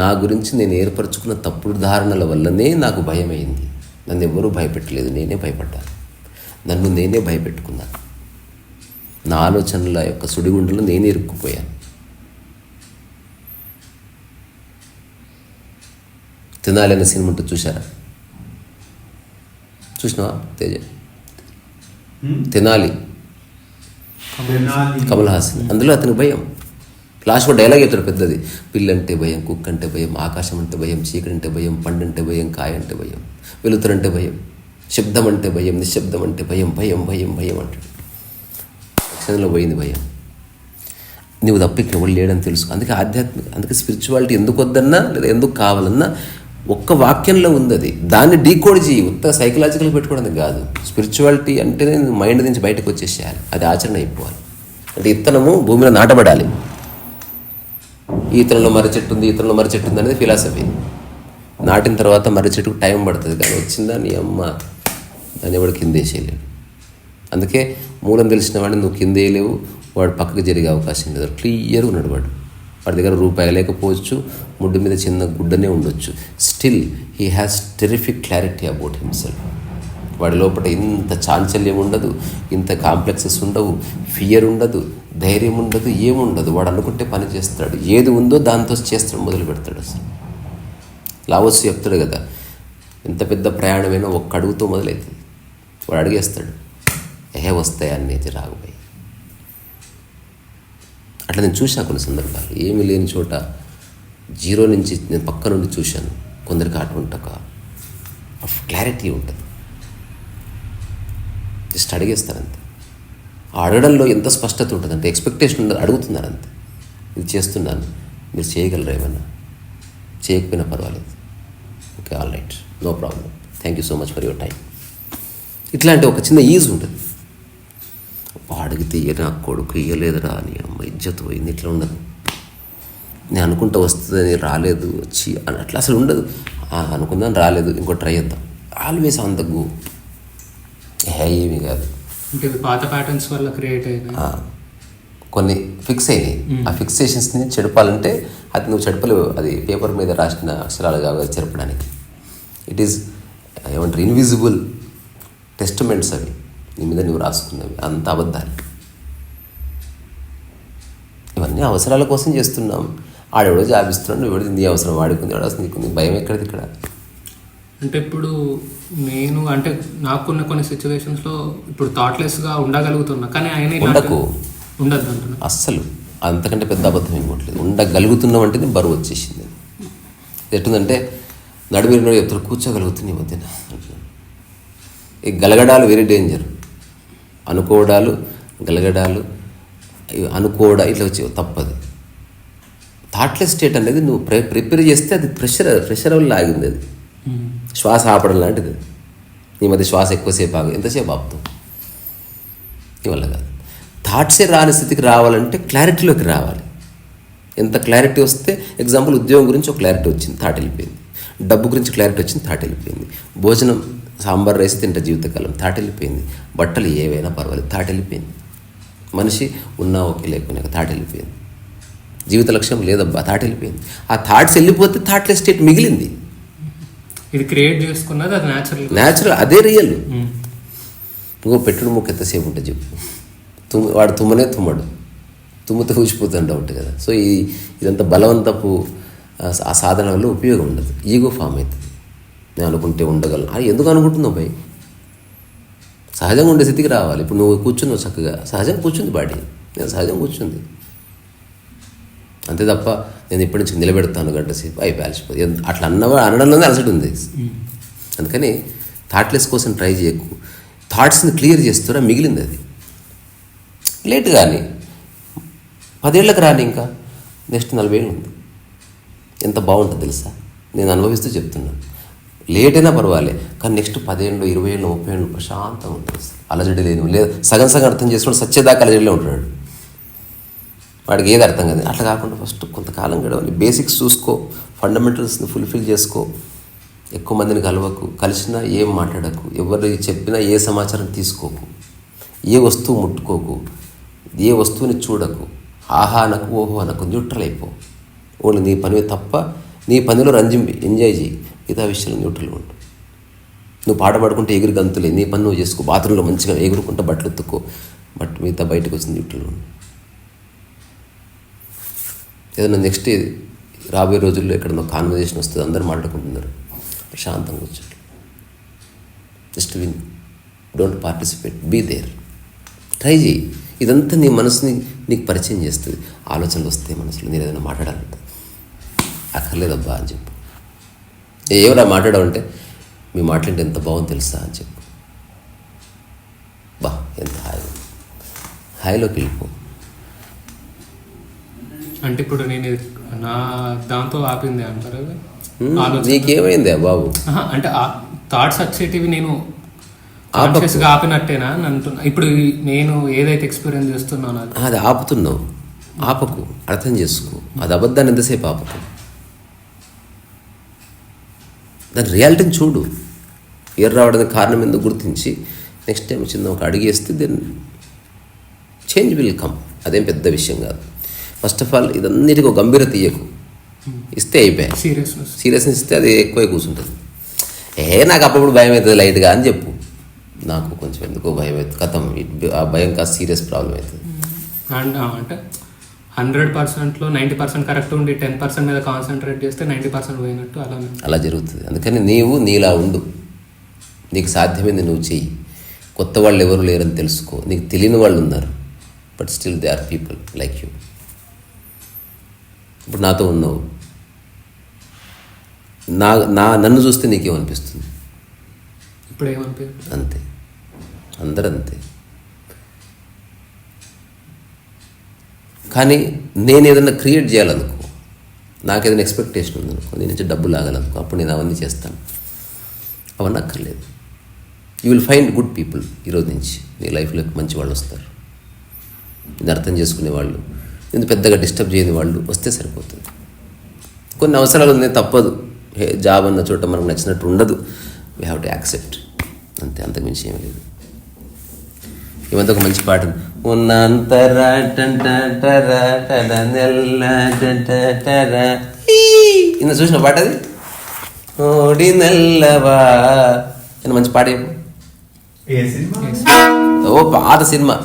నా గురించి నేను ఏర్పరచుకున్న తప్పుడు ధారణల వల్లనే నాకు భయం అయింది. నన్ను ఎవ్వరూ భయపెట్టలేదు, నేనే భయపడ్డాను. నన్ను నేనే భయపెట్టుకున్నాను. నా ఆలోచనల యొక్క సుడిగుండలో నేనే ఇరుక్కుపోయాను. తినాలి అనే సినిమా ఉంటుంది, చూసారా? చూసినావా తేజ? తినాలి, కమల్ హాసన్. అందులో అతనికి భయం. లాస్ట్లో డైలాగ్ చెప్తాడు పెద్దది, పిల్లంటే భయం, కుక్క అంటే భయం, ఆకాశం అంటే భయం, చీకటి అంటే భయం, పండు అంటే భయం, కాయ అంటే భయం, వెలుతురంటే భయం, శబ్దం అంటే భయం, నిశ్శబ్దం అంటే భయం, భయం భయం భయం అంటాడు. క్షణంలో పోయింది భయం. నువ్వు తప్ప ఇక్కడ ఎవరు లేడని తెలుసు. అందుకే అందుకే స్పిరిచువాలిటీ ఎందుకు వద్దన్నా లేదా ఎందుకు కావాలన్నా ఒక్క వాక్యంలో ఉంది. అది దాన్ని డీకోడ్ చేయి, ఉత్త సైకలాజికల్గా పెట్టుకోవడానికి కాదు. స్పిరిచువాలిటీ అంటేనే మైండ్ నుంచి బయటకు వచ్చేసేయాలి, అది ఆచరణ అయిపోవాలి. అంటే ఇత్తనము భూమిలో నాటబడాలి. ఈ ఇతరంలో మర్రి చెట్టు ఉంది, ఇతరంలో మర్రి చెట్టు ఉంది అనేది ఫిలాసఫీ. నాటిన తర్వాత మర్రి చెట్టుకు టైం పడుతుంది, కానీ వచ్చిందా నీ అమ్మ దాన్ని ఎవడు కిందేసేయలేడు. అందుకే మూలం తెలిసిన వాడిని నువ్వు కిందేయలేవు, వాడు పక్కకు జరిగే అవకాశం లేదు. క్లియర్గా ఉన్నాడు వాడి దగ్గర రూపాయి లేకపోవచ్చు, ముడ్డు మీద చిన్న గుడ్డనే ఉండొచ్చు, still he has terrific clarity about himself. వాడి లోపల ఇంత చాంచల్యం ఉండదు, ఇంత కాంప్లెక్సెస్ ఉండవు, ఫియర్ ఉండదు, ధైర్యం ఉండదు, ఏముండదు. వాడు అనుకుంటే పని చేస్తాడు, ఏది ఉందో దాంతో చేస్తాడు, మొదలు పెడతాడు. అసలు లావోస్ చెప్తాడు కదా, ఎంత పెద్ద ప్రయాణమైనా ఒక్క అడుగుతో మొదలవుతుంది. వాడు అడిగేస్తాడు, వస్తాయి అన్నీ రాకపోయి. అట్లా నేను చూశాను కొన్ని సందర్భాలు. ఏమీ లేని చోట జీరో నుంచి నేను పక్క నుండి చూశాను. కొందరికి అటువంటి ఒక క్లారిటీ ఉంటుంది, జస్ట్ అడిగేస్తారంతే. ఆ అడగడంలో ఎంత స్పష్టత ఉంటుంది అంటే ఎక్స్పెక్టేషన్ ఉండదు, అడుగుతున్నారు అంతే. ఇది చేస్తున్నాను, మీరు చేయగలరా? ఏమన్నా చేయకపోయినా పర్వాలేదు, okay, all right, no problem, thank you so much for your time. ఇట్లాంటి ఒక చిన్న ఈజ్ ఉంటుంది. అడిగితే నా కొడుకు ఇయ్యలేదురా అని అమ్మ ఇజ్జత్ పోయింది, ఇట్లా ఉండదు. నేను అనుకుంటా వస్తుందని రాలేదు వచ్చి అని అట్లా అసలు ఉండదు. అనుకుందాం రాలేదు, ఇంకో ట్రై చేద్దాం, ఆల్వేస్ ఆన్ ద గో. ఏమీ కాదు, పాత ప్యాటర్న్స్ వల్ల క్రియేట్ అయినా కొన్ని ఫిక్స్ అయినాయి. ఆ ఫిక్సేషన్స్ని చెడపాలంటే అది నువ్వు చెడపలేవు. అది పేపర్ మీద రాసిన అక్షరాలు కావాలి చెరపడానికి. ఇట్ ఈస్ ఏమంటారు, ఇన్విజిబుల్ టెస్టిమెంట్స్ అవి నీ మీద నువ్వు రాసుకున్నవి, అంత అబద్ధాలు. ఇవన్నీ అవసరాల కోసం చేస్తున్నాం. ఆడెవడో జాబిస్తున్నాడు, నువ్వు ఎవడో నీ అవసరం వాడుకుంది, ఎవడో నీకు భయం ఎక్కడిది ఇక్కడ. అంటే ఇప్పుడు నేను అంటే నాకు కొన్ని సిచ్యువేషన్స్లో ఇప్పుడు థాట్లెస్గా ఉండగలుగుతున్నా, కానీ ఆయన ఉండద్దు అంటున్నా. అస్సలు అంతకంటే పెద్ద అబద్ధం ఏమట్లేదు. ఉండగలుగుతున్నాం అంటే బరువు వచ్చేసింది. ఎట్టుందంటే నడుమిరినోడు చెప్తారు కూర్చోగలుగుతుంది ఈ మధ్యన. ఈ గలగడాలు వెరీ డేంజర్. అనుకోవడాలు, గలగడాలు, ఇట్లా వచ్చి తప్పదు. థాట్లెస్ స్టేట్ అనేది నువ్వు ప్రిపేర్ చేస్తే అది ప్రెషర్ వల్ల ఆగింది. అది శ్వాస ఆపడం లాంటిది. నీ మధ్య శ్వాస ఎక్కువసేపు ఎంతసేపు ఆపుతావు? నీ వల్ల కాదు. థాట్సే రాని స్థితికి రావాలంటే క్లారిటీలోకి రావాలి. ఎంత క్లారిటీ వస్తే, ఎగ్జాంపుల్ ఉద్యోగం గురించి ఒక క్లారిటీ వచ్చింది, థాట్ వెళ్ళిపోయింది. డబ్బు గురించి క్లారిటీ వచ్చింది, థాట్ వెళ్ళిపోయింది. భోజనం సాంబార్ రైస్ తింటే జీవితకాలం, థాట్ వెళ్ళిపోయింది. బట్టలు ఏవైనా పర్వాలేదు, థాట్ వెళ్ళిపోయింది. మనిషి ఉన్నా ఓకే లేకున్నా థాట్ వెళ్ళిపోయింది. జీవిత లక్ష్యం లేదబ్బా, థాట్ వెళ్ళిపోయింది. ఆ థాట్స్ వెళ్ళిపోతే థాట్లెస్ స్టేట్ మిగిలింది. ఇది క్రియేట్ చేసుకున్నది, అది న్యాచురల్, అదే రియల్. ఇంకో పెట్టుడు ముక్క ఎంతసేపు ఉంటుంది చెప్పు. వాడు తుమ్మనే తుమ్మడు, తుమ్మితే ఊసిపోతుంటా ఉంటుంది కదా. సో ఇదంతా బలవంతపు ఆ సాధన వల్ల ఉపయోగం ఉండదు. ఈగో ఫామ్ అవుతుంది. నేను అనుకుంటే ఉండగలను అది ఎందుకు అనుకుంటున్నావు భయ్? సహజంగా ఉండే స్థితికి రావాలి. ఇప్పుడు నువ్వు కూర్చున్నావు చక్కగా, సహజంగా కూర్చుంది బాడీ, నేను సహజంగా కూర్చుంది అంతే తప్ప నేను ఇప్పటి నుంచి నిలబెడతాను గంట సేపు అయిపోయి అలసిపోతుంది. అట్లా అనడంలోనే అలసట ఉంది. అందుకని థాట్లెస్ కోసం ట్రై చేయకు. థాట్స్ని క్లియర్ చేస్తున్నా మిగిలింది అది. లేట్ కానీ 10 ఏళ్ళకి రాని, ఇంకా నెక్స్ట్ 40 ఏళ్ళు ఉంది. ఎంత బాగుంటుంది తెలుసా? నేను అనుభవిస్తూ చెప్తున్నాను. లేట్ అయినా పర్వాలే, కానీ నెక్స్ట్ 10 ఏళ్ళు 20 ఏళ్ళు 30 ఏళ్ళు ప్రశాంతంగా ఉంటుంది. అలజడి లేదు. లేదు సగం అర్థం చేసుకుని సచ్చేదాకా అలజడిలో ఉంటున్నాడు. వాడికి ఏది అర్థం కాదు. అట్లా కాకుండా ఫస్ట్ కొంతకాలం గడవాలి. బేసిక్స్ చూసుకో, ఫండమెంటల్స్ని ఫుల్ఫిల్ చేసుకో. ఎక్కువ మందిని కలవకు, కలిసినా ఏం మాట్లాడకు, ఎవరు చెప్పినా ఏ సమాచారం తీసుకోకు, ఏ వస్తువు ముట్టుకోకు, ఏ వస్తువుని చూడకు, ఆహా అనకు ఓహో అనకు, న్యూట్రల్ అయిపో. ఓన్లీ నీ పని తప్ప నీ పనిలో ఎంజాయ్ చేయి. మిగతా విషయంలో న్యూట్రల్గా ఉంటు. నువ్వు పాట పాడుకుంటే ఎగురు గంతులే, నీ పని నువ్వు చేసుకో. బాత్రూంలో మంచిగా ఎగురుకుంటా బట్టలు ఉత్తుకో, బట్ మిగతా బయటకు వచ్చి న్యూట్రల్గా ఉండు. ఏదైనా నెక్స్ట్ రాబోయే రోజుల్లో ఎక్కడన్నా కాన్వర్జేషన్ వస్తుంది, అందరూ మాట్లాడుకుంటున్నారు, ప్రశాంతంగా కూర్చోండి. జస్ట్ విన్, don't participate, be there. Try చేయి. ఇదంతా నీ మనసుని నీకు పరిచయం చేస్తుంది. ఆలోచనలు వస్తాయి మనసులో, నేను ఏదైనా మాట్లాడాలంటే అక్కర్లేదబ్బా అని చెప్పు. ఎవరా మాట్లాడాలంటే మీ మాట్లాడితే ఎంత బాగుంది తెలుసా అని చెప్పు. బా ఎంత హాయిలోకి వెళ్ళిపో. అంటే ఇప్పుడు నేను నా దాంతో ఆపింది అంటారు. నీకేమైందా బాబు? అంటే థాట్స్ వచ్చేటివి నేను కాన్షియస్గా ఆపినట్టేనా అని అంటున్నా. ఇప్పుడు నేను ఏదైతే ఎక్స్పీరియన్స్ చేస్తున్నానో అది ఆపుతున్నావు. ఆపకు, అర్థం చేసుకో. అది అబద్ధాన్ని ఎంతసేపు ఆపకు. దాని రియాలిటీని చూడు. ఎర్ర రావడానికి కారణం ఎందుకు గుర్తించి నెక్స్ట్ టైం చిన్న ఒక అడిగేస్తే దెన్ చేంజ్ విల్ కమ్. అదేం పెద్ద విషయం కాదు. ఫస్ట్ ఆఫ్ ఆల్ ఇదన్నిటికీ ఒక గంభీరత ఇయ్యకు. ఇస్తే అయిపోయాయి. సీరియస్నెస్ ఇస్తే అది ఎక్కువ కూర్చుంటుంది. నాకు అప్పుడప్పుడు భయం అవుతుంది లైట్గా అని చెప్పు. నాకు కొంచెం ఎందుకో భయం అవుతుంది, కథం ఆ భయం కాస్త సీరియస్ ప్రాబ్లం అవుతుంది. అంటే 100%లో 90% కరెక్ట్ ఉండి 10% మీద కాన్సన్ట్రేట్ చేస్తే 90% పోయినట్టు అలా జరుగుతుంది. అందుకని నీవు నీలా ఉండు. నీకు సాధ్యమైంది నువ్వు చెయ్యి. కొత్త వాళ్ళు ఎవరు లేరని తెలుసుకో. నీకు తెలియని వాళ్ళు ఉన్నారు, but still they are people like you. ఇప్పుడు నాతో ఉన్నావు, నన్ను చూస్తే నీకేమనిపిస్తుంది? ఇప్పుడు ఏమనిపిస్తుంది? అంతే, అందరూ అంతే. కానీ నేను ఏదైనా క్రియేట్ చేయాలనుకో, నాకు ఏదైనా ఎక్స్పెక్టేషన్ ఉందనుకో, నేను నుంచి డబ్బు లాగాలనుకో, అప్పుడు నేను అవన్నీ చేస్తాను. అవన్నీ అక్కర్లేదు. You will find good people. ఈరోజు నుంచి నీ లైఫ్లోకి మంచి వాళ్ళు వస్తారు. ఇది అర్థం చేసుకునే వాళ్ళు, నేను పెద్దగా డిస్టర్బ్ చేయని వాళ్ళు వస్తే సరిపోతుంది. కొన్ని అవసరాలు ఉన్నాయి, తప్పదు. జాబ్ అన్న చోట మనకు నచ్చినట్టు ఉండదు. వీ హ్యావ్ టు యాక్సెప్ట్, అంతే, అంతకుమించి ఏమీ లేదు. ఈ మధ్య ఒక మంచి పాట నిన్న చూసిన పాట అది, ఓడి నల్లవా అని మంచి పాట. ఓ పాత సినిమా.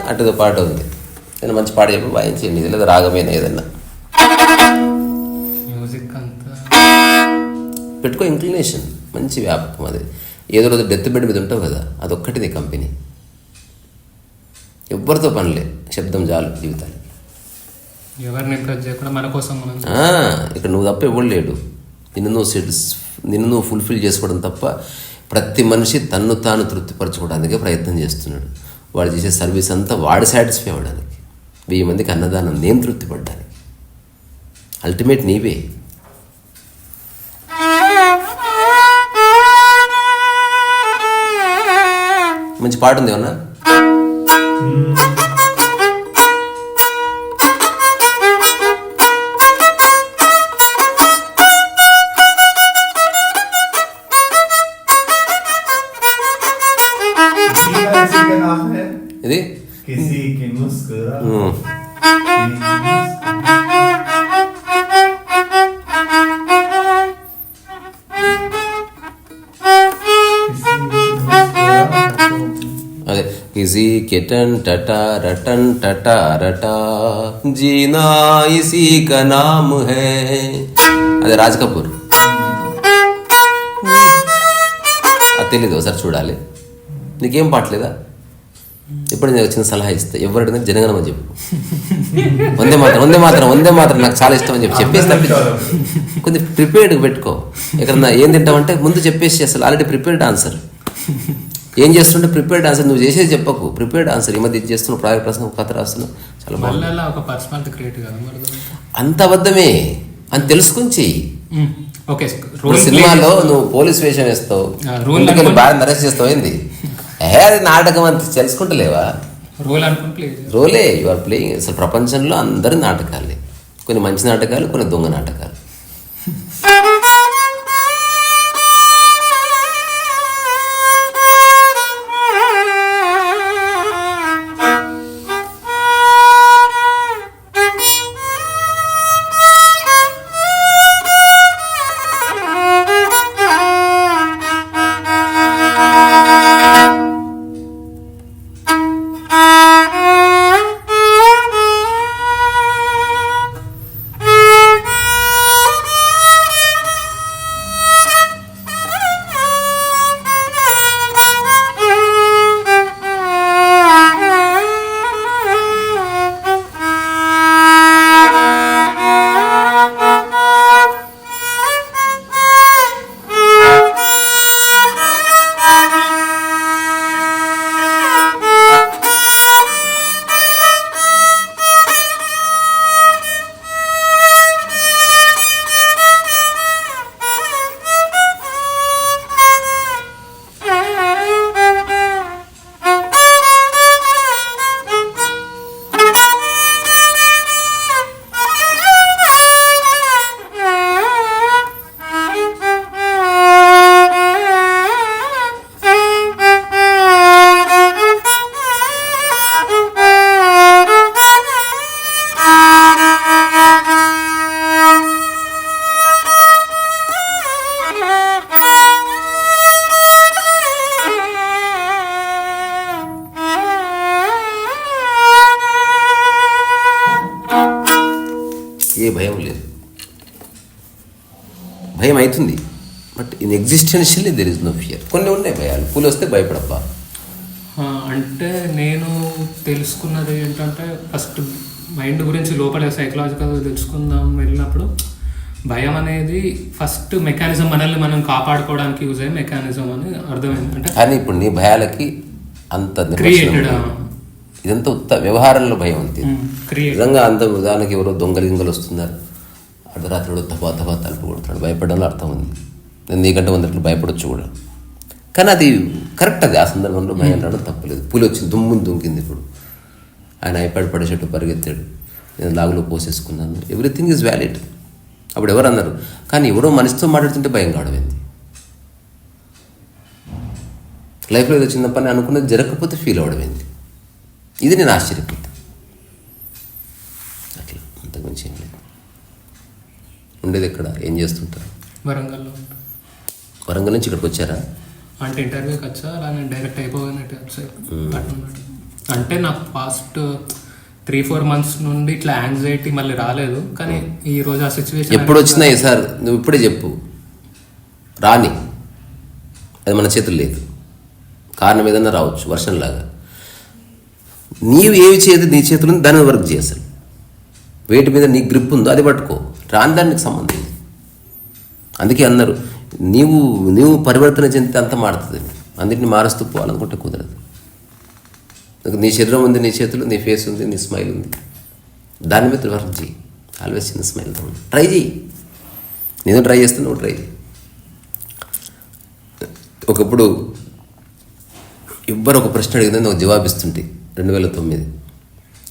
అటుదో పాట ఉంది. నేను మంచి పాట చెప్పి వాయించండి, లేదా రాగమైన ఏదన్నా మ్యూజిక్ అంతా పెట్టుకో. ఇంక్లినేషన్ మంచి వ్యాపకం అది. ఏదో రోజు డెత్ బెడ్ మీద ఉంటావు కదా, అదొక్కటి నీ కంపెనీ. ఎవ్వరితో పనిలే, శబ్దం చాలు జీవితాలు. ఎవరిని ఇంప్రెస్ చేయకుండా మన కోసం మనం. ఇక్కడ నువ్వు తప్ప ఎవడు లేడు. నిన్ను నువ్వు ఫుల్ఫిల్ చేసుకోవడం తప్ప ప్రతి మనిషి తన్ను తాను తృప్తిపరచుకోవడానికే ప్రయత్నం చేస్తున్నాడు. వాడు చేసే సర్వీస్ అంతా వాడు సాటిస్ఫై అవ్వడానికి, 1000 మందికి అన్నదానం నేను తృప్తిపడ్డానికి. అల్టిమేట్ నీవే. మంచి పాట ఉంది ఏమన్నా? ఇది అదే किसी के टन टटा रटन टटा रटा जीना इसी का नाम है. అదే రాజ్ కపూర్. అది తెలీదు, ఒకసారి చూడాలి. నీకేం పాటలేదా? ఇప్పుడు నేను చిన్న సలహా ఇస్తా, ఎవరైనా జనగణమా చెప్పు. వందే మాత్రం నాకు చాలా ఇష్టం అని చెప్పేసి తప్పించు. కొంచెం ప్రిపేర్డ్గా పెట్టుకో. ఎక్కడన్నా ఏం తింటావంటే ముందు చెప్పేసి, అసలు ఆల్రెడీ ప్రిపేర్డ్ ఆన్సర్. ఏం చేస్తుంటే ప్రిపేర్డ్ ఆన్సర్, నువ్వు చేసేది చెప్పకు, ప్రిపేర్డ్ ఆన్సర్. ఈ మధ్య ఇది చేస్తున్నావు, ప్రాజెక్ట్ రాస్తున్నావు, కథ రాస్తున్నావు, చాలా బాగుంది. అంత అబద్ధమే అని తెలుసుకుని చెయ్యి. సినిమాలో నువ్వు పోలీస్ వేషం వేస్తావు, బాగా అరెస్ట్ చేస్తావు, ఏంది అది నాటకం అంత తెలుసుకుంటలేవా? రోలే యు ఆర్ ప్లేయింగ్. అసలు ప్రపంచంలో అందరి నాటకాలే, కొన్ని మంచి నాటకాలు, కొన్ని దొంగ నాటకాలు. ఏ భయం లేదు. భయం అవుతుంది, but in existentially there is no fear. కొన్ని ఉన్నాయి భయాలు, పూలు వస్తే భయపడబ్బా. అంటే నేను తెలుసుకున్నది ఏంటంటే, ఫస్ట్ మైండ్ గురించి లోపల సైకలాజికల్ తెలుసుకుందాం వెళ్ళినప్పుడు, భయం అనేది ఫస్ట్ మెకానిజం, మనల్ని మనం కాపాడుకోవడానికి యూజ్ అయ్యే మెకానిజం అని అర్థమైంది. అంటే కానీ ఇప్పుడు నీ భయాలకి అంత ఇదంతా ఉత్త వ్యవహారంలో భయం అంతే. నిజంగా అంత ఉదాహరణకి ఎవరో దొంగలు వస్తున్నారు, అర్ధరాత్రుడు తపా తలుపు కొడుతున్నాడు, భయపడడంలో అర్థం ఉంది. నేను నీకంటే 100 రెట్లు భయపడవచ్చు కూడా, కానీ అది కరెక్ట్. అది ఆ సందర్భంలో భయం రావడం తప్పలేదు. పూలు వచ్చింది, దుంకింది. ఇప్పుడు ఆయన ఐప్యాడ్ పడేసేట్టు పరిగెత్తాడు, నేను లాగులో పోసేసుకున్నాను. Everything is valid. అప్పుడు ఎవరు అన్నారు, కానీ ఎవరో మనిషితో మాట్లాడుతుంటే భయం కావడమైంది. లైఫ్లో ఏదో చిన్న పని అనుకున్నది జరగకపోతే ఫీల్ అవ్వడమైంది. ఇది నేను ఆశ్చర్యపోతా. అట్లా అంతకుమించి ఏం లేదు. ఉండేది ఎక్కడ, ఏం చేస్తుంటారు? వరంగల్లో. వరంగల్ నుంచి ఇక్కడికి వచ్చారా? అంటే ఇంటర్వ్యూకి వచ్చా, అలా నేను డైరెక్ట్ అయిపోయినట్టు. అంటే నాకు ఫాస్ట్ 3-4 months నుండి ఇట్లా యాంగ్జైటీ మళ్ళీ రాలేదు, కానీ ఈ రోజు ఆ సిచ్యువేషన్ ఎప్పుడు వచ్చినాయి సార్? నువ్వు ఇప్పుడే చెప్పు. రాని అది మన చేతులు లేదు. కారణం ఏదన్నా రావచ్చు, వర్షంలాగా. నీవు ఏవి చేతి నీ చేతులు ఉంది, దాని మీద వర్క్ చేయాలి. వేటి మీద నీ గ్రిప్ ఉందో అది పట్టుకో, రాని దానికి సంబంధం లేదు. అందుకే అన్నారు, నీవు పరివర్తన చెందితే అంత మారుతుంది. అన్నింటిని మారుస్తూ పోవాలనుకుంటే కుదరదు. నీ శరీరం ఉంది, నీ చేతులు, నీ ఫేస్ ఉంది, నీ స్మైల్ ఉంది, దాని మీద వర్క్ చేయి. ఆల్వేస్ చిన్న స్మైల్తో ట్రై చేయి. నేను ట్రై చేస్తే నువ్వు ట్రై చేయి. ఒకప్పుడు ఎవ్వరు ఒక ప్రశ్న అడిగిందని నాకు జవాబిస్తుంటే 2009,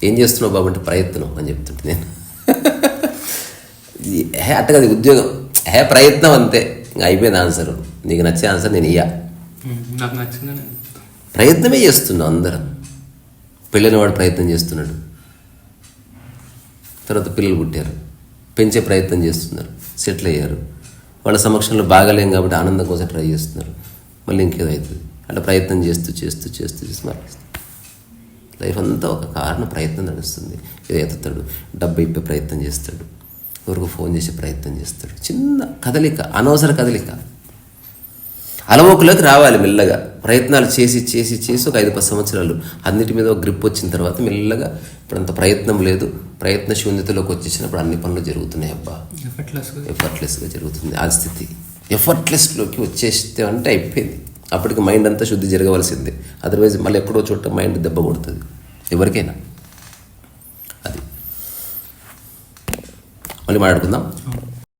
ఏం చేస్తున్నావు బాబు అంటే ప్రయత్నం అని చెప్తుంటే నేను అట్టగది ఉద్యోగం ప్రయత్నం అంతే, ఇంకా అయిపోయింది ఆన్సర్. నీకు నచ్చే ఆన్సర్ నేను నాకు నచ్చింది. ప్రయత్నమే చేస్తున్నాం అందరం. పెళ్ళైన వాడు ప్రయత్నం చేస్తున్నాడు, తర్వాత పిల్లలు పుట్టారు, పెంచే ప్రయత్నం చేస్తున్నారు, సెటిల్ అయ్యారు. వాళ్ళ సమక్షంలో బాగాలేం కాబట్టి ఆనందం కోసం ట్రై చేస్తున్నారు, మళ్ళీ ఇంకేదో అవుతుంది. అట్లా ప్రయత్నం చేస్తూ చేస్తూ చేస్తూ చేస్తూ మరణిస్తారు. లైఫ్ అంతా ఒక కారణం, ప్రయత్నం నడుస్తుంది. ఏదో ఎత్తుతాడు, డబ్బు ఇప్పే ప్రయత్నం చేస్తాడు, ఎవరికి ఫోన్ చేసే ప్రయత్నం చేస్తాడు. చిన్న కదలిక, అనవసర కదలిక. అలవోకలోకి రావాలి మెల్లగా. ప్రయత్నాలు చేసి చేసి చేసి ఒక 5-10 సంవత్సరాలు అన్నిటి మీద ఒక గ్రిప్ వచ్చిన తర్వాత మెల్లగా ఇప్పుడు అంత ప్రయత్నం లేదు, ప్రయత్న శూన్యతలోకి వచ్చేసినప్పుడు అన్ని పనులు జరుగుతున్నాయి. అబ్బా ఎఫర్ట్లెస్గా జరుగుతుంది. ఆ స్థితి ఎఫర్ట్లెస్లోకి వచ్చేస్తే అంటే అయిపోయింది. అప్పటికి మైండ్ అంతా శుద్ధి జరగవలసిందే. అదర్వైజ్ మళ్ళీ ఎక్కడో చోట మైండ్ దెబ్బ కొడుతుంది ఎవరికైనా. అది మళ్ళీ మాట్లాడుకుందాం.